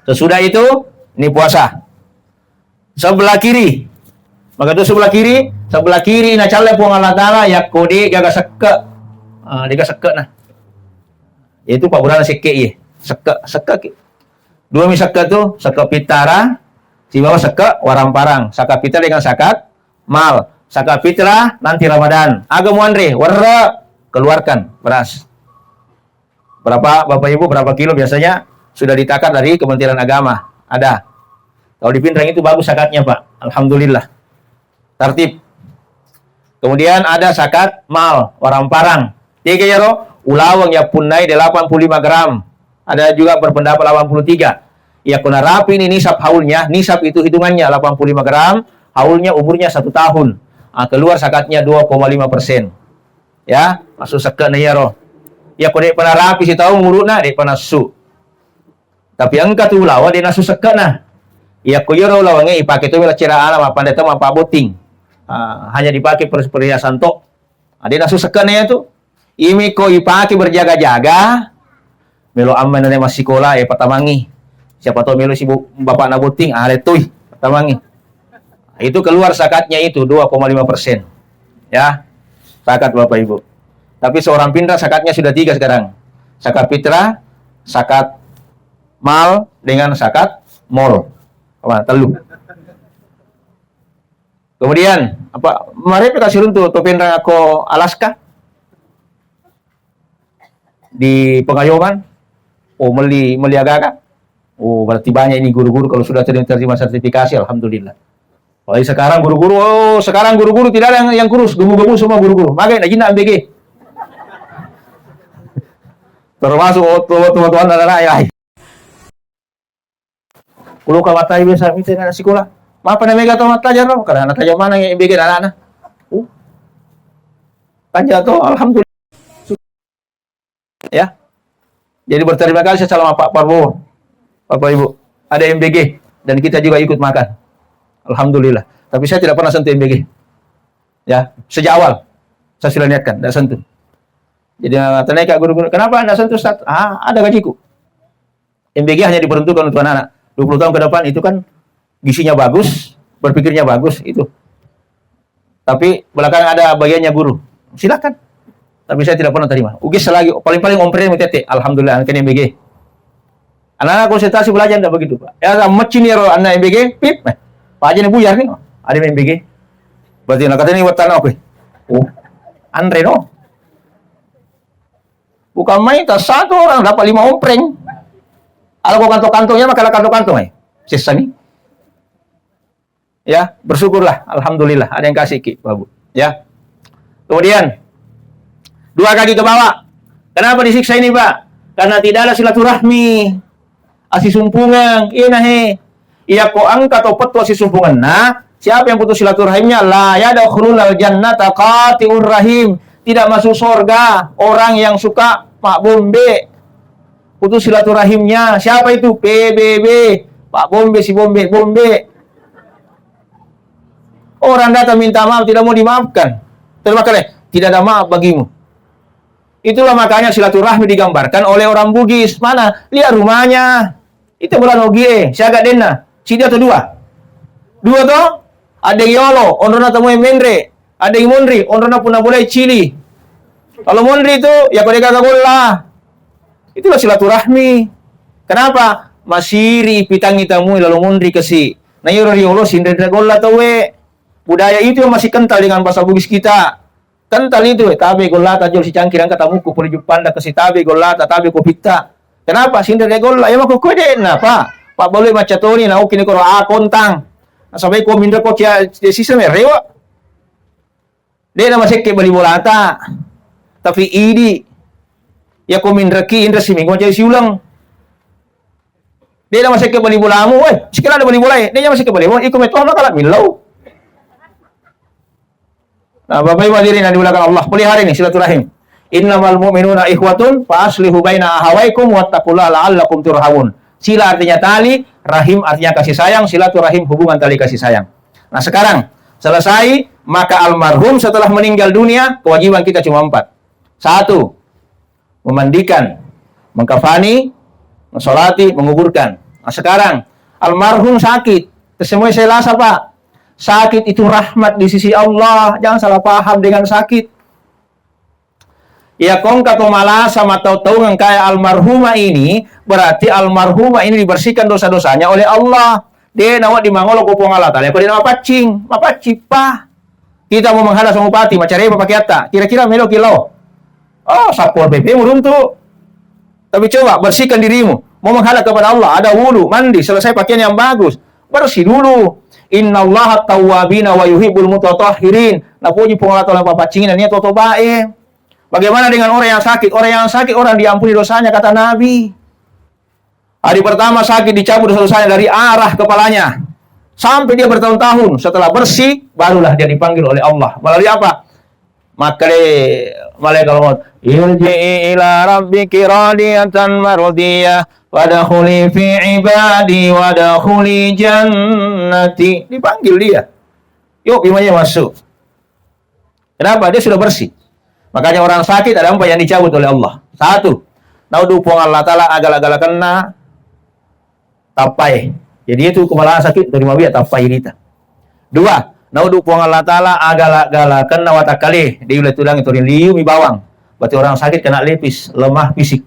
A: sesudah itu ini puasa. Sebelah kiri. Maka itu sebelah kiri na cale po Allah Taala ya kode gaga sekke. Diga sekke nah. Itu Pak Burana sekke ye. Sekke. Dua mi sekke tu, sekke pitara, si bawah sekke warang parang. Saka pitara dengan sakat mal. Saka pitra nanti Ramadan. Agam Andre, warra keluarkan beras. Berapa Bapak Ibu, berapa kilo biasanya sudah ditakar dari Kementerian Agama. Ada. Kalau di Pindrang itu bagus sakatnya Pak. Alhamdulillah. Tertib. Kemudian ada sakat mal, warang parang. Tiga yaro, ulawang ya punai 85 gram. Ada juga berpendapat 83. Ya kuna rapi ini nisab haulnya. Nisab itu hitungannya 85 gram. Haulnya umurnya 1 tahun. Keluar sakatnya 2,5%. Ya, masuk sakat na yaro. Ya kuna pernah rapi si tahu muruna dek pernah su. Tapi angka tu ulawa dia nasu sakat na. Ya kuyoro lawangnya ipakai tu mila cira alam apa ndeta apa boting. Hanya dipakai perhiasan tok. Dia nasu sekannya itu. Imi ko ipakai berjaga-jaga. Melo aman na masih sekolah patamangi. Siapa tahu melo si bapak nabuting aletuy patamangi. Itu keluar sakatnya itu 2,5%. Ya. Sakat Bapak Ibu. Tapi seorang pindah sakatnya sudah 3 sekarang. Sakat pitra, sakat mal dengan sakat mol. Telu. Kemudian apa? Mari kita kasih runtuh topendang aku Alaska di Pengayoman. Meli agak. Berarti banyak ini guru-guru kalau sudah terima sertifikasi, alhamdulillah. Sekarang guru-guru tidak ada yang kurus, gemuk-gemuk semua guru-guru. Makanya najina MBG. Termasuk teman-teman anak-anak. Kulo ka matay biasa mitin na sekolah. Mapa na mega to matajar no karena anak tajam mana yang MBG anak-anak. Tanya to alhamdulillah. Ya. Jadi berterima kasih sama Pak Prabowo. Bapak Ibu, ada MBG dan kita juga ikut makan. Alhamdulillah. Tapi saya tidak pernah sentuh MBG. Ya, sejak awal saya sudah niatkan, tidak sentuh. Jadi tanya ke guru-guru, kenapa tidak sentuh Ustaz? Ada gajiku. MBG hanya diperuntukkan untuk anak-anak. 20 tahun ke depan itu kan gisinya bagus, berpikirnya bagus itu. Tapi belakangan ada bagiannya guru. Silakan. Tapi saya tidak pernah terima. Ugis selagi paling-paling ompren tete. Alhamdulillah anak MBG. Anak-anak konsentrasi belajar tidak begitu, Pak. Ya macin ya anak MBG, pip. Pak aja nih buyar nih. Ada MBG. Berarti nak kata ini buat tanah oke. Andre no. Bukan main tak satu orang dapat 5 ompreng. Kalau kau kantong-kantongnya maka kantong-kantong sisa nih. Ya, bersyukurlah. Alhamdulillah ada yang kasih Ki, Babu. Ya. Kemudian 2 kaki ke bawah. Kenapa disiksa ini, Pak? Karena tidak ada silaturahmi. Asih sumpungan, iya ko angka atau petu asih sumpungan. Nah, siapa yang putus silaturahimnya? La yadkhulul jannata qati'ur rahim. Tidak masuk surga orang yang suka Pak Bombe. Putus silaturahimnya. Siapa itu? PBB. Pak Bombe, si Bombe. Orang datang minta maaf, tidak mau dimaafkan. Terima kasih. Tidak ada maaf bagimu. Itulah makanya silaturahmi digambarkan oleh orang Bugis. Mana? Lihat rumahnya. Itu bulan Ogie, siaga dena. Si dia tu dua. Dua tu, ada yang yolo, ondona tamu yang mendre. Ada yang mondri, ondona puna boleh cili. Kalau mondri itu, ya kau dekat lah. Itulah silaturahmi. Kenapa? Masiri pitangi tamu lalu mondri kasi. Nah yolo sindre golla tawe. Budaya itu yang masih kental dengan bahasa Bugis kita. Kental itu, tabe golata jol si cangkir angkat tamuku puli jupanda kasi tabe golata tabe kopita. Kenapa? Sindre golla ya mako kode na Pak boleh macatori na ukini ko kontang. Sampai ko mindre ko cia sistem rewa. De na masek ke bali bolata. Tapi idi ya ko mindre ki indre simi ko cia siulang. De na masek ke bali bolamu, sikala ada bali bolai. De nya masek ke bali mo iko meto na kala milau. Nah, Bapak Ibu hadirin yang dimuliakan Allah, pelihara ini silaturahim. Innamal mu'minuna ikhwatun fa aslihu baina ahawaikum wattaqullaha la'allakum turhamun. Sila artinya tali, rahim artinya kasih sayang, silaturahim hubungan tali kasih sayang. Nah, sekarang selesai, maka almarhum setelah meninggal dunia, kewajiban kita cuma 4. 1. Memandikan, mengkafani, mensolati, menguburkan. Nah, sekarang almarhum sakit, semua saya lasa Pak. Sakit itu rahmat di sisi Allah. Jangan salah paham dengan sakit. Ya kongka komala sama tahu-tahu yang kayak almarhumah ini, berarti almarhumah ini dibersihkan dosa-dosanya oleh Allah. Dia nawak di mangolo kupong Allah tali. Kau dia nama pacing, pa. Kita mau menghadap sama upati, macam apa pakai kata. Kira-kira melo kilau. Oh, sapol PP meruntuh. Tapi coba bersihkan dirimu. Mau menghadap kepada Allah, ada wulu, mandi, selesai pakaian yang bagus. Bersih dulu. Innallaha tawwabina wa yuhibbul mutatahhirin. Nah, puji pengalat papacingin ini toto bae. Bagaimana dengan orang yang sakit? Orang yang sakit orang diampuni dosanya kata Nabi. Hari pertama sakit dicabut dosa-dosanya dari arah kepalanya sampai dia bertahun-tahun. Setelah bersih barulah dia dipanggil oleh Allah. Melalui apa? Maka malaikat maut, irji'i ila rabbiki radiyatan mardiyah wadkhuli fi ibadi wadkhuli jannati. Dipanggil dia. Yuk, bimanya masuk. Kenapa? Dia sudah bersih. Makanya orang sakit ada 4 yang dicabut oleh Allah. 1. Naudu pong Allah Ta'ala agala-agala kena tapai. Jadi itu kepala sakit dari mabia tapai kita. 2. Naudu pong Allah Ta'ala agala-agala kena watakali. Dia ulah tulang itu liu mi bawang. Berarti orang sakit kena lepis, lemah fisik.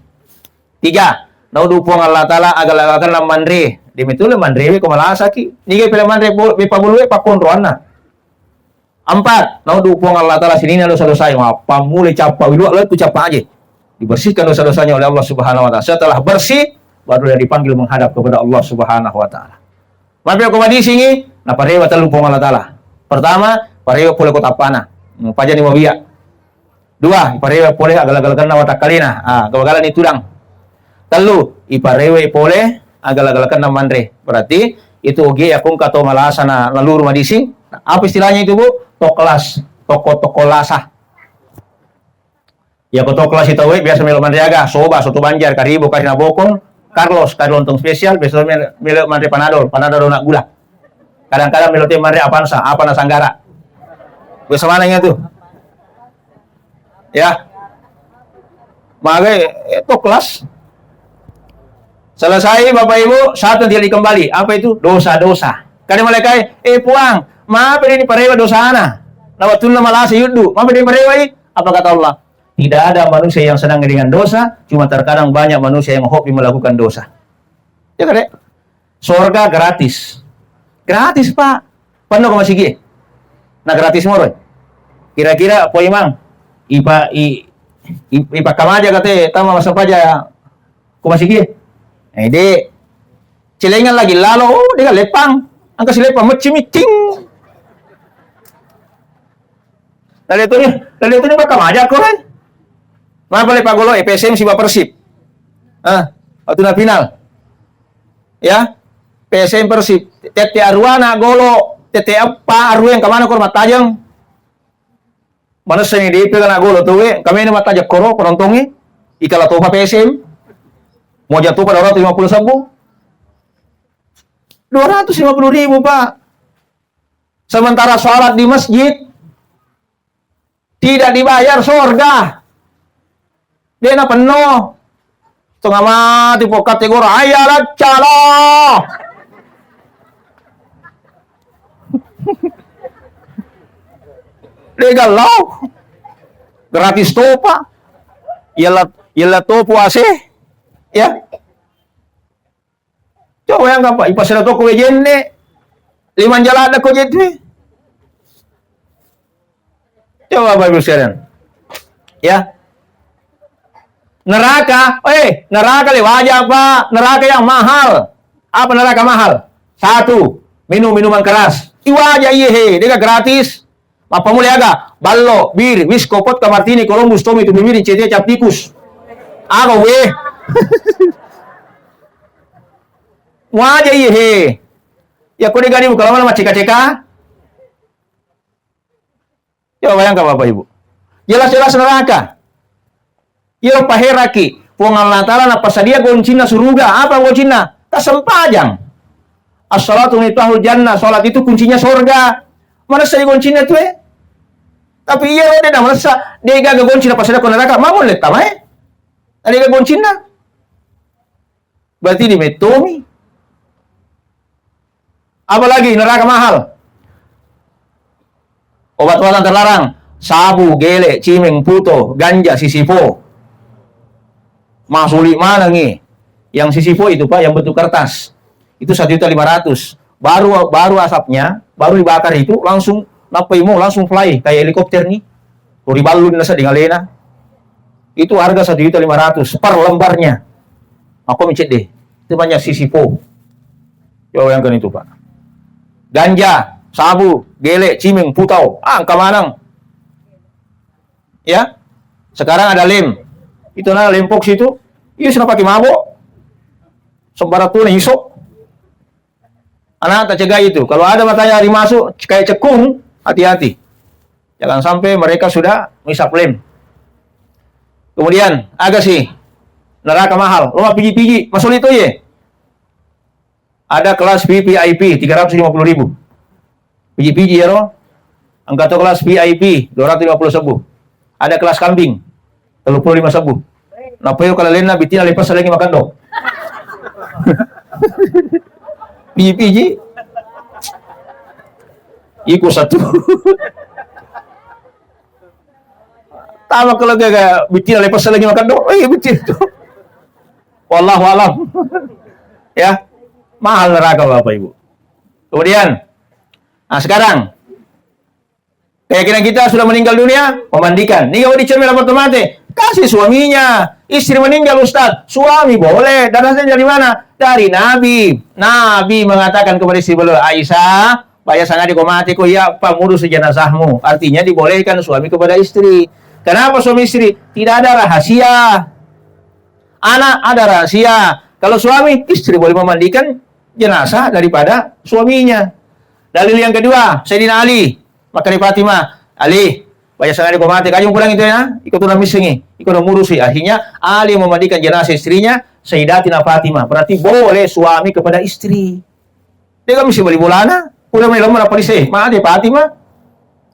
A: 3. Naudu pong Allah Ta'ala agala-agala kena mandre. Dia betul mandre kepala sakit. Ni pele mandre be pabulwe pakon roana. 4. Naudu pong Allah Ta'ala sini dosa-dosa yang apa mulai capa wilu itu capa aja. Dibersihkan dosa-dosanya oleh Allah Subhanahu wa taala. Setelah bersih baru dia dipanggil menghadap kepada Allah Subhanahu wa taala. Mabio ko di sini na parewa talu pong Allah Ta'ala. Pertama, parewa pole kota pana. Pajani mabia. 2, parewa pole agal-agal kana watakalina. Gawagalan itu dang. 3, iparewa pole agal-agal kana mandre. Berarti itu oge akong kato malasa na naluru madising. Apa istilahnya itu, Bu? Toklas, toko lasah. Ya koto kelas itu biasa melo mandriaga, soba, soto banjar, karibo, karina bokong, Carlos lontong spesial, biasa melo mandri panadol nak gula. Kadang-kadang melo teh mandri apansa, apa na sanggara. Biasa mana itu? Ya. Maka itu kelas. Selesai Bapak Ibu, 1 dia dikembali. Apa itu? Dosa-dosa. Kadang malaikat, puang, maaf ini parewa dosana. Nawatun na malasa yuddu. Maaf ini parewa apa kata Allah? Tidak ada manusia yang senang dengan dosa, cuma terkadang banyak manusia yang hobi melakukan dosa. Ya kan, Dek? Surga gratis. Gratis, Pak. Pano ko masigi? Na gratis mo ron. Kira-kira po imang ipa kamaja kate tama masapaja ko masigi. Di cilengan lagi lalo dia lepang. Angka si lepang macimiting. Lalu itu nih bakal aja ko kan? Mana boleh pagolo PSM si Persib. Waktu na final. Ya. PSM Persib. Tete Arwana golo. Tete apa Arwen kamana kor matajang. Mana seni di pegang golo tuh we. Kami ini matajak koro penontongi. Ikala topa PSM. Mau jatuh pada 250.000. 250.000 Pak. Sementara sholat di masjid tidak dibayar surga. Dia na penuh. Setengah mati po kategori ayalah calo. Legal loh. Gratis topa. Ialah topo ase. Ya. Coba yang apa? Ipasira to ko jenne. 5 jalada ko jenne. Coba Bapak sekalian. Ya. Neraka, neraka wajah apa? Neraka yang mahal. Apa neraka mahal? 1, minuman keras. Iwaja iya dia gratis. Apa mulai aga? Ballo, bir, whisky, vodka, martini, Columbus, Tommy, itu bibir, cete, cap tikus. Aga we. Waja iya ya kau digani kalau mana ceka-ceka. Ya bayangkan Bapak Ibu. Jelas-jelas neraka. Ya paheraki. Pungal lantaran apa sadia goncina suruga. Apa goncina? Tak sempajang. As-salatu miftahul jannah. Salat itu kuncinya surga. Mana saya goncina tuh Tapi iya dia dah merasa dia gagal goncina pas ada ke neraka. Mau lihat tamai? Ada gagal goncina. Berarti di metomi. Apalagi neraka mahal. Obat-obatan terlarang. Sabu, gele, cimeng, puto, ganja, sisipo. Masuli mana nih? Yang sisipo itu Pak, yang bentuk kertas. Itu 1.500.000. Baru asapnya, baru dibakar itu langsung napaimo, langsung fly kayak helikopter nih. Uri balun nasa di ngalena. Itu harga 1.500.000 per lembarnya. Aku mencet deh. Itu banyak sisipo. Coba yang kan itu Pak. Ganja, sabu, gele, cimeng, putau. Kemanang. Ya. Sekarang ada lem. Itu nah lempox itu. Iya sudah pakai mabok. Sembarang tuh isok. Anak tak cegah itu. Kalau ada matanya hari masuk kayak cekung, hati-hati. Jangan sampai mereka sudah misap lem. Kemudian agak sih neraka mahal. Lo mau pigi-pigi, masuk itu ya. Ada kelas VIP 350.000. Pigi-pigi ya lo. Angkat kelas VIP 250.000. Ada kelas kambing 35.000. Nah, kalau kalian bitina lepas lagi makan dong. Pigi-pigi. Iku satu. Tahu kalau gak bitina lepas lagi makan dong. Bitin itu. Wallahu alam. Ya. Mahal neraka Bapak Ibu. Kemudian, nah sekarang keyakinan kita sudah meninggal dunia, memandikan. Nih kalau dicemil apa mati? Kasih suaminya. Istri meninggal Ustaz, suami boleh. Darahnya dari mana? Dari Nabi. Nabi mengatakan kepada istri beliau, Aisyah, bayar sangat dikomati ko ya pengurus jenazahmu. Artinya dibolehkan suami kepada istri. Kenapa suami istri? Tidak ada rahasia. Anak ada rahasia. Kalau suami, istri boleh memandikan jenazah daripada suaminya. Dalil yang kedua, Sayyidina Ali. Maka di Fatimah, Ali, bayar sangat dikomati. Kajung pulang itu ya, ikut ulang misingi, ikut ngurusi. Akhirnya Ali memandikan jenazah istrinya, Sayyidatina Fatimah. Berarti boleh suami kepada istri. Dia kan mesti beli bulana, udah mulai lemah apa disih. Maaf deh Fatimah.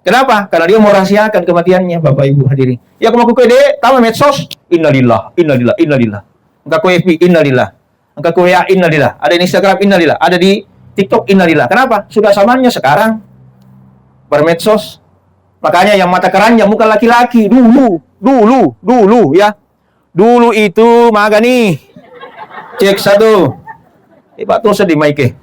A: Kenapa? Karena dia mau rahasiakan kematiannya, Bapak Ibu hadirin. Ya kalau aku deh, tahu medsos, innalillah, innalillah, innalillah. Engkau ku FB, innalillah. Engkau ku WA, innalillah. Ada di Instagram, innalillah. Ada di TikTok, innalillah. Kenapa? Sudah samanya sekarang bermedsos. Makanya yang mata keranjang bukan laki-laki. Dulu ya. Dulu itu maga nih. Cek satu. Pak tuh sedih Mike.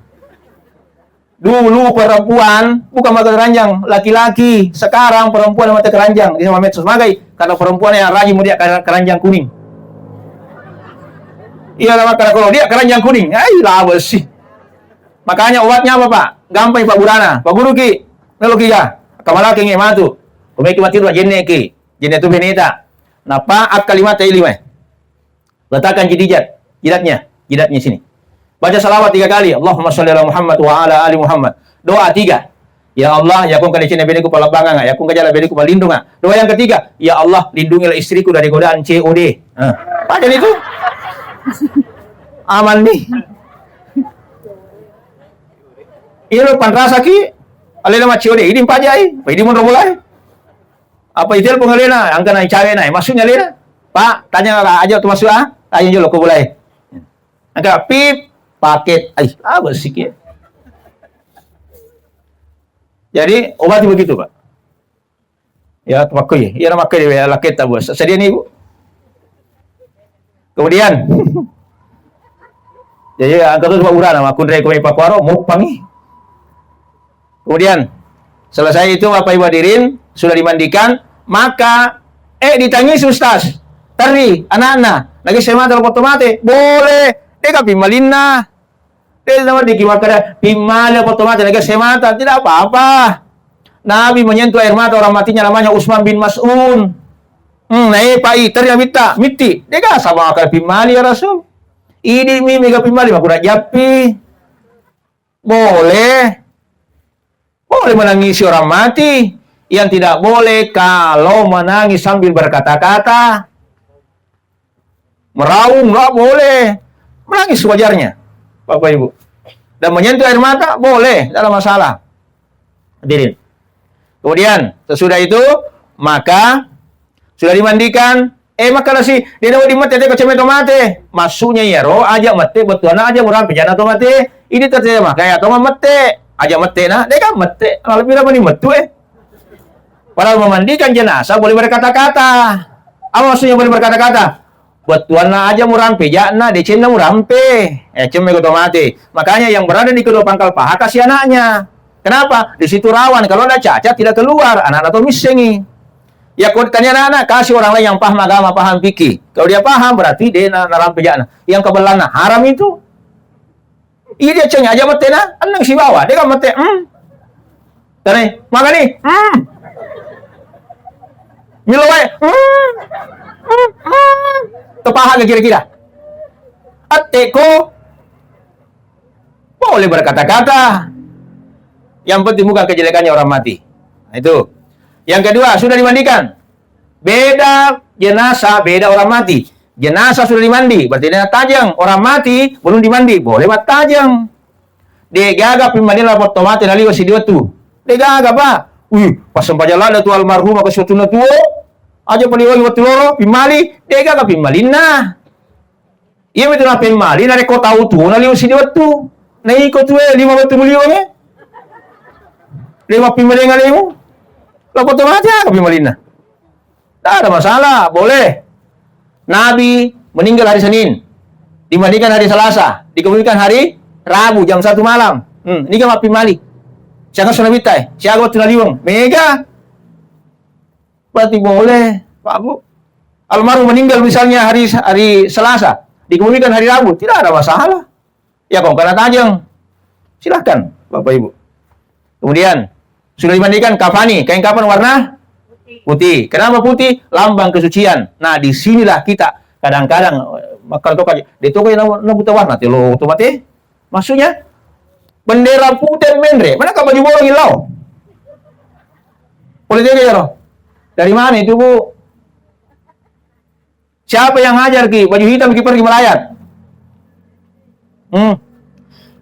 A: Dulu perempuan bukan mata keranjang, laki-laki. Sekarang perempuan mata keranjang di sama medsos magai karena perempuan yang rajin dia keranjang kuning. Iya lah karena kalau dia keranjang kuning, lama sih. Makanya obatnya apa Pak? Gampang Pak Burana. Pak Guru ki, nelo ki ya. Kamala ki ngematu. Kumeki mati dua jenne ki. Jenne tu beneta. Napa ak kalimat ilmu. Letakkan jidatnya sini. Baca salawat 3 kali. Allahumma sholli ala Muhammad wa ala ali Muhammad. Doa 3. Ya Allah, ya kung kadicina bini ko palabanga nga, ya kung kajala bini ko palindung nga. Doa yang ketiga, ya Allah, lindungilah istriku dari godaan COD. Baca itu. Aman nih. Ilo panrasa ki, alena ma COD, ini pajai, pwede mo mulai. Apa itu pengalena, angka na cawe na, masuknya lena. Pak, tanya aja tuh masuk tanya aja lo ko mulai. Angka pip, paket, bersih ya. Jadi obat begitu Pak. Ya, pakai. Ya nama pakai ya laket tak bos. Sedia nih Ibu. Kemudian jadi angka tu sebab urang nama kundrai kami pakuaro mau pangi. Kemudian selesai itu Bapak Ibu hadirin sudah dimandikan, maka ditangis Ustaz. Tari anak-anak lagi semata foto mate boleh. Deka pimalina. Dia nama dikimakara pimala foto mate lagi semata tidak apa-apa. Nabi menyentuh air mata orang matinya namanya Utsman bin Mas'un. Pai ternyata miti. Deka sama akal pimali ya Rasul. Ini mega pimali makura japi. Boleh menangisi orang mati. Yang tidak boleh kalau menangis sambil berkata-kata. Meraung nggak boleh. Menangis wajarnya, Bapak Ibu. Dan menyentuh air mata boleh, tidak ada masalah. Hadirin. Kemudian sesudah itu maka sudah dimandikan. Maka nasi dia mau dimate teh keceme tomate. Masuknya ya ro aja mate betul aja murah pejana tomate. Ini terjadi kayak tomate mate aja mate nah. Dia kan mate. Lebih apa nih metu Padahal memandikan jenazah boleh berkata-kata. Apa maksudnya boleh berkata-kata? Betuana aja murampe, jana decena murampe. Ceme otomati. Makanya yang berada di kedua pangkal paha kasih anaknya. Kenapa? Di situ rawan kalau ada cacat tidak keluar, anak-anak atau misengi. Ya kalau tanya anak-anak kasih orang lain yang paham agama, paham fikih. Kalau dia paham berarti dia narampe jana. Yang kebelana haram itu. Iya dia ceng aja mate na, anang si bawah, dia kan mate. Tadi, makan nih. Milawai. Tepaha ke kira-kira. Ateko boleh berkata-kata. Yang penting bukan kejelekannya orang mati. Nah, itu. Yang kedua, sudah dimandikan. Beda jenazah, beda orang mati. Jenazah sudah dimandi, berarti dia tajang. Orang mati belum dimandi, boleh buat tajang. Dia gagap pimandila foto mati naliwa si dia tu. Dia gagap Pak. Pas sempajala ada tu almarhum ke suatu tuo. Aja paliwagi waktu loro pimali dega ka pimalina. Iya betul na pimali na reko tau tu na liu sini waktu. Na iko tu 5 waktu beliau ni. 5 pimali ngalimu. Lah foto aja ka pimalina. Tak ada masalah, boleh. Nabi meninggal hari Senin. Dimandikan hari Selasa, dikebumikan hari Rabu jam 1 malam. Ini kan pimali. Siapa sudah bitai? Siapa tu na liwang? Mega. Berarti boleh, Pak Bu. Almarhum meninggal misalnya hari Selasa, dikebumikan hari Rabu, tidak ada masalah. Ya kok karena tajang. Silahkan, Bapak Ibu. Kemudian sudah dimandikan kafani, kain kafan warna putih. Kenapa putih? Lambang kesucian. Nah, disinilah kita kadang-kadang makan toko aja. Di toko yang buta warna, telo otomatis. Maksudnya bendera putih menre. Mana kau baju bolong hilau? Politik ya loh. Dari mana itu Bu? Siapa yang ngajar Ki? Baju hitam Ki pergi melayat.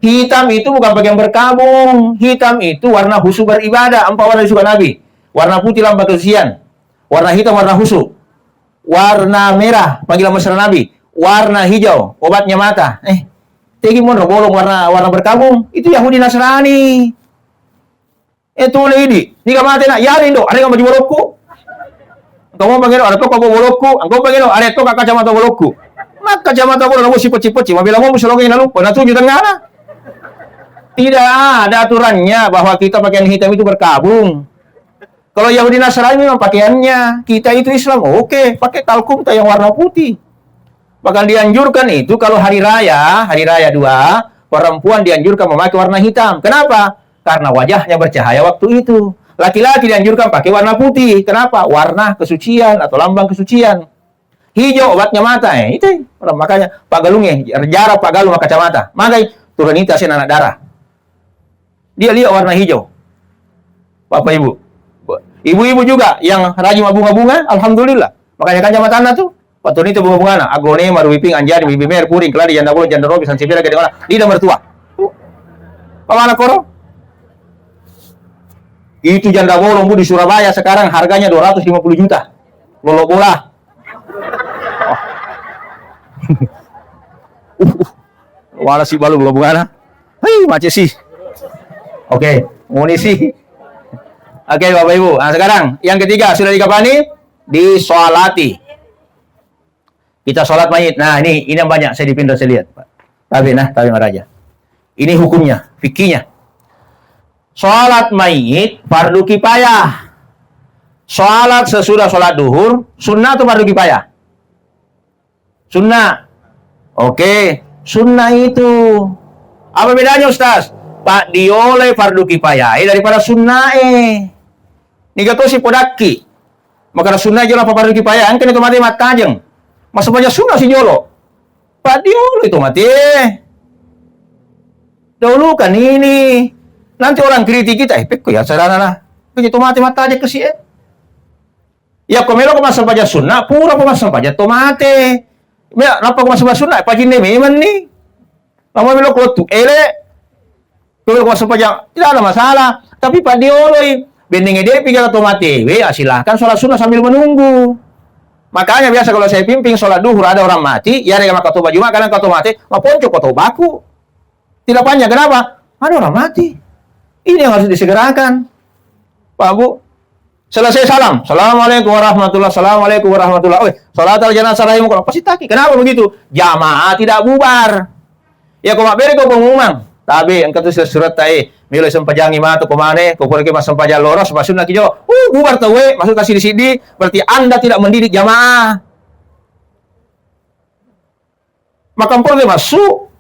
A: Hitam itu bukan bagian berkabung. Hitam itu warna khusyuk beribadah. 4 warna disuka Nabi. Warna putih lambang kesucian. Warna hitam warna khusyuk. Warna merah panggilan mesra Nabi. Warna hijau obatnya mata. Tegi mon bolong warna berkabung. Itu Yahudi Nasrani. Itu ini. Ni kamate na yari ndo. Ada baju bolokku. Kamu panggil ada toko bolokku, engkau panggil ada toko kacamata bolokku. Mak kacamata bolok si peci-peci, mobil kamu musolongin lalu, pada tujuh tengah. Tidak ada aturannya bahwa kita pakaian hitam itu berkabung. Kalau Yahudi Nasrani memang pakaiannya, kita itu Islam, oke, pakai talkum yang warna putih. Bahkan dianjurkan itu kalau hari raya 2, perempuan dianjurkan memakai warna hitam. Kenapa? Karena wajahnya bercahaya waktu itu. Laki-laki dianjurkan pakai warna putih. Kenapa? Warna kesucian atau lambang kesucian. Hijau obatnya mata itu. Makanya Pak Galung jarak Pak Galung kacamata. Makanya turun itu asin anak darah. Dia lihat warna hijau. Bapak Ibu. Ibu-ibu juga yang rajin bunga-bunga, alhamdulillah. Makanya kan jamatana tuh. Waktu itu bunga-bunga aglonema, ruwiping, anjari, bibimer, puring, keladi, janda bolo, janda robi, sansevieria, gede mana. Dia mertua. Pamana koro? Itu janda bolong Bu di Surabaya sekarang harganya 250 juta. Lolo bola. Wala si balu lolo bunga. Hei, macet sih. Oke, munisi. Oke, Bapak Ibu. Nah, sekarang yang ketiga sudah dikapani, disolati. Kita sholat mayit. Nah, ini yang banyak saya dipindah saya lihat, Pak. Tapi Maraja. Ini hukumnya, fikihnya. Sholat mayit fardu kifayah. Sholat sesudah sholat duhur, sunnah atau fardu kifayah? Sunnah. Oke, sunnah itu. Apa bedanya, Ustaz? Pak dioleh fardu kifayah daripada sunnah Ini kata si podaki. Maka sunnah jelas fardu kifayah, kan itu mati matajeng. Masa banyak sunnah si nyolo. Pak dioleh itu mati. Dahulu kan ini. Nanti orang kritik kita, peko ya sarana. Begitu mati aja ke si Ya komelo ko masam paja sunnah, pura ko masam paja tomate. Ya, napa ko masam sunnah, pajin memang nih. Lama melo ko tu ele. Kalau ko masam paja, tidak ada masalah. Tapi Pak dioleh, bendingnya dia pikir tomate. Silahkan sholat sunnah sambil menunggu. Makanya biasa kalau saya pimpin sholat duhur ada orang mati, ya dengan kata baju kadang kata mati, ponco kata baku. Tidak panjang, kenapa? Ada orang mati. Ini yang harus disegerakan. Pak Bu, selesai salam. Assalamualaikum warahmatullahi wabarakatuh. Assalamualaikum warahmatullahi wabarakatuh. Salat al-janazah rahimu kalau pasti taki. Kenapa begitu? Jamaah tidak bubar. Ya kok beri kau pengumuman. Tapi engkau tu surat tai, milih sempajangi mah tu kemana? Kau pergi mas sempajang loros, masuk nak hijau. Bubar tu masuk kasih di sini. Berarti Anda tidak mendidik jamaah. Makam pergi masuk,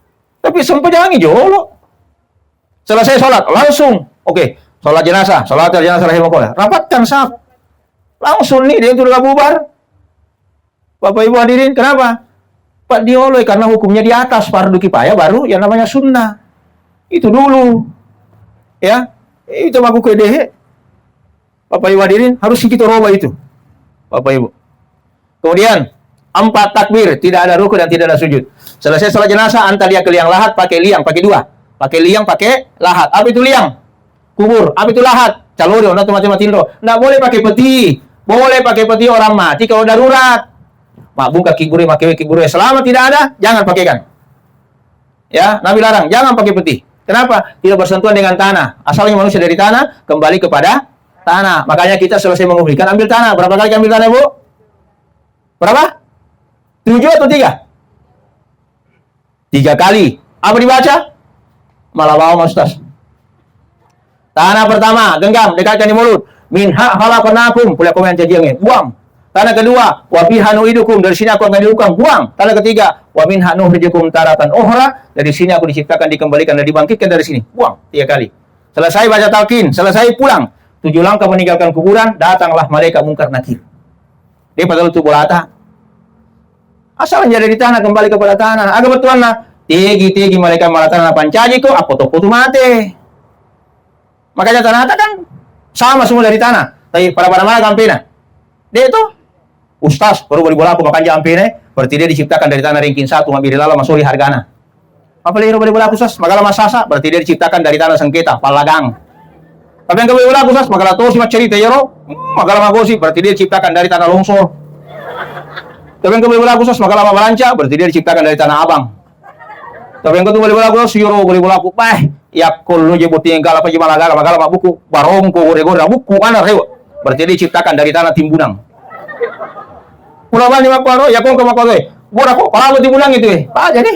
A: tapi sempajangi jolo. Selesai sholat, langsung. Oke, sholat jenazah rahimahullah. Rapatkan saf. Langsung nih, dia sudah bubar. Bapak Ibu hadirin, kenapa? Pak dioleh, karena hukumnya di atas. Fardu kifayah baru yang namanya sunnah. Itu dulu. Ya, itu aku kedehe. Bapak Ibu hadirin, harus kita roba itu. Bapak Ibu. Kemudian, 4 takbir. Tidak ada rukun dan tidak ada sujud. Selesai sholat jenazah, antar dia ke liang lahat, pakai liang, pakai 2. Pakai liang, pakai lahat. Apa itu liang? Kubur. Apa itu lahat? Calorio, atau mati-matindo. Nggak boleh pakai peti. Boleh pakai peti orang mati kalau darurat. Mabung kaki gure, pakai gure. Selama tidak ada, jangan pakaikan. Ya, Nabi larang, jangan pakai peti. Kenapa? Tidak bersentuhan dengan tanah. Asalnya manusia dari tanah, kembali kepada tanah. Makanya kita selesai mengumpulkan, ambil tanah. Berapa kali ambil tanah, Bu? Berapa? 7 atau 3? 3 kali. Apa dibaca? Malah bawa Ustaz. Tanah pertama, genggam, dekatkan di mulut. Minha khalaqnakum, pula komen cajiangnya, buang. Tanah kedua, wa fiha nu'idukum, dari sini aku akan dihukam, buang. Tanah ketiga, wa minha nukhrijukum taratan ukhra, dari sini aku diciptakan, dikembalikan dan dibangkitkan dari sini. Buang 3 kali. Selesai baca talqin, selesai pulang. 7 langkah meninggalkan kuburan, datanglah malaikat mungkar nakir. Dia pada lutu bolata. Asalnya dari tanah kembali kepada tanah. Agak betulan lah. Tegi mereka maratan na pancaji ko, apoto-poto mate. Makanya tanah kan sama semua dari tanah. Tapi pada mana kampena. Dia itu Ustaz, baru boleh bola aku makan jampene, berarti dia diciptakan dari tanah ringkin 1, mabiri lala masuri hargana. Apa lagi boleh bola aku Ustaz? Magala masasa, berarti dia diciptakan dari tanah sengketa, palagang. Tapi yang boleh bola aku Ustaz, magala tosi cerita ya ro. Magala magosi, berarti dia diciptakan dari tanah longsor. Tapi yang boleh bola aku Ustaz, magala mabalanca, berarti dia diciptakan dari tanah abang. Tapi yang boleh bola aku siro boleh bola aku ya kalau je buti enggal apa je malagala magala buku barongko gore-gore buku ana rewo berarti dia diciptakan dari tanah Timbunang. Mulawan ni maparo ya kong kamakoro bora ko kalau Timbunang itu pa jadi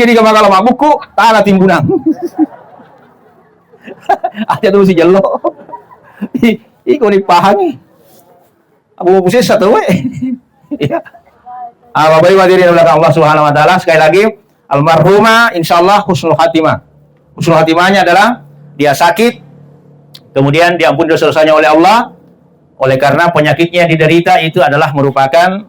A: ke magala buku tanah Timbunang. Ada tuh si jello iko ni pahangi abu buses satu ya. Bapak Ibu hadirin oleh Allah Subhanahu wa taala, sekali lagi almarhumah insyaallah husnul khatimah. Husnul khatimahnya adalah dia sakit, kemudian diampuni dosa-dosanya oleh Allah, Oleh karena penyakitnya yang diderita itu adalah merupakan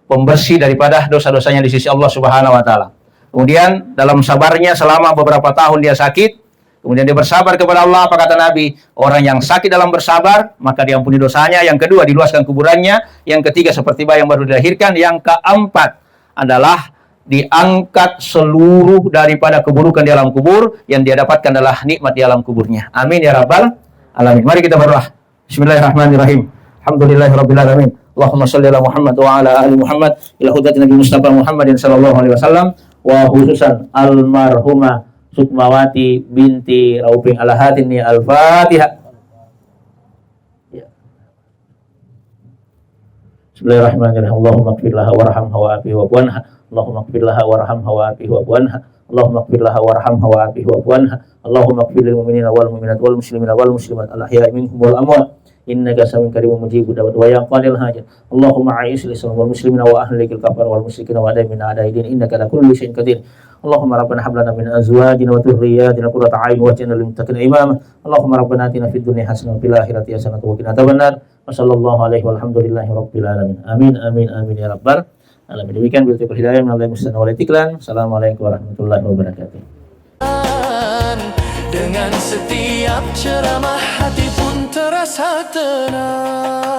A: pembersih daripada dosa-dosanya di sisi Allah Subhanahu wa taala. Kemudian dalam sabarnya selama beberapa tahun dia sakit, kemudian dia bersabar kepada Allah. Apa kata Nabi? Orang yang sakit dalam bersabar, maka diampuni dosanya. Yang kedua, diluaskan kuburannya. Yang ketiga, seperti bayi yang baru dilahirkan. Yang keempat adalah diangkat seluruh daripada keburukan di alam kubur. Yang dia dapatkan adalah nikmat di alam kuburnya. Amin ya rabbal alamin. Mari kita berdoa. Bismillahirrahmanirrahim. Alhamdulillahirabbil alamin. Allahumma shalli ala Muhammad wa ala ali Muhammad ila hudratin Nabi Mustafa Muhammadin sallallahu alaihi wasallam wa khususan almarhumah Sukmawati binti Rauping Al-Hatini Al-Fatihah. Bismillahirrahmanirrahim. Allahumma ighfir laha warhamha wa'afiha wa'fu anha. Allahumma ighfir laha warhamha wa'afiha wa'fu anha. Allahumma ighfir laha warhamha wa'afiha wa'fu anha. Allahumma ighfir lil mu'minina wal mu'minat wal muslimina wal muslimat al-ahya'i minhum wal amwat. Innaka samiun qariibun mujibud da'wat wa ya qadil hajat. Allahumma a'is lisal wal muslimina wa ahlikil kafar wal musyrikina wa adai min a'da'i din innaka ala kulli syai'in qadir. Allahumma rabbana hab lana min azwajina wa dhurriyyatina qurrata a'yun waj'alna lil muttaqina imama. Allahumma rabbana atina fid dunya hasanah wa fil akhirati hasanah wa qina adzabannar. Wassallallahu alaihi walhamdulillahi rabbil alamin. Amin amin amin ya rabbal alamin. Demikian bil hidayah melalui musnad wal itiklan. Assalamualaikum warahmatullahi wabarakatuh.
B: Dengan setiap ceramah hati pun terasa tenang.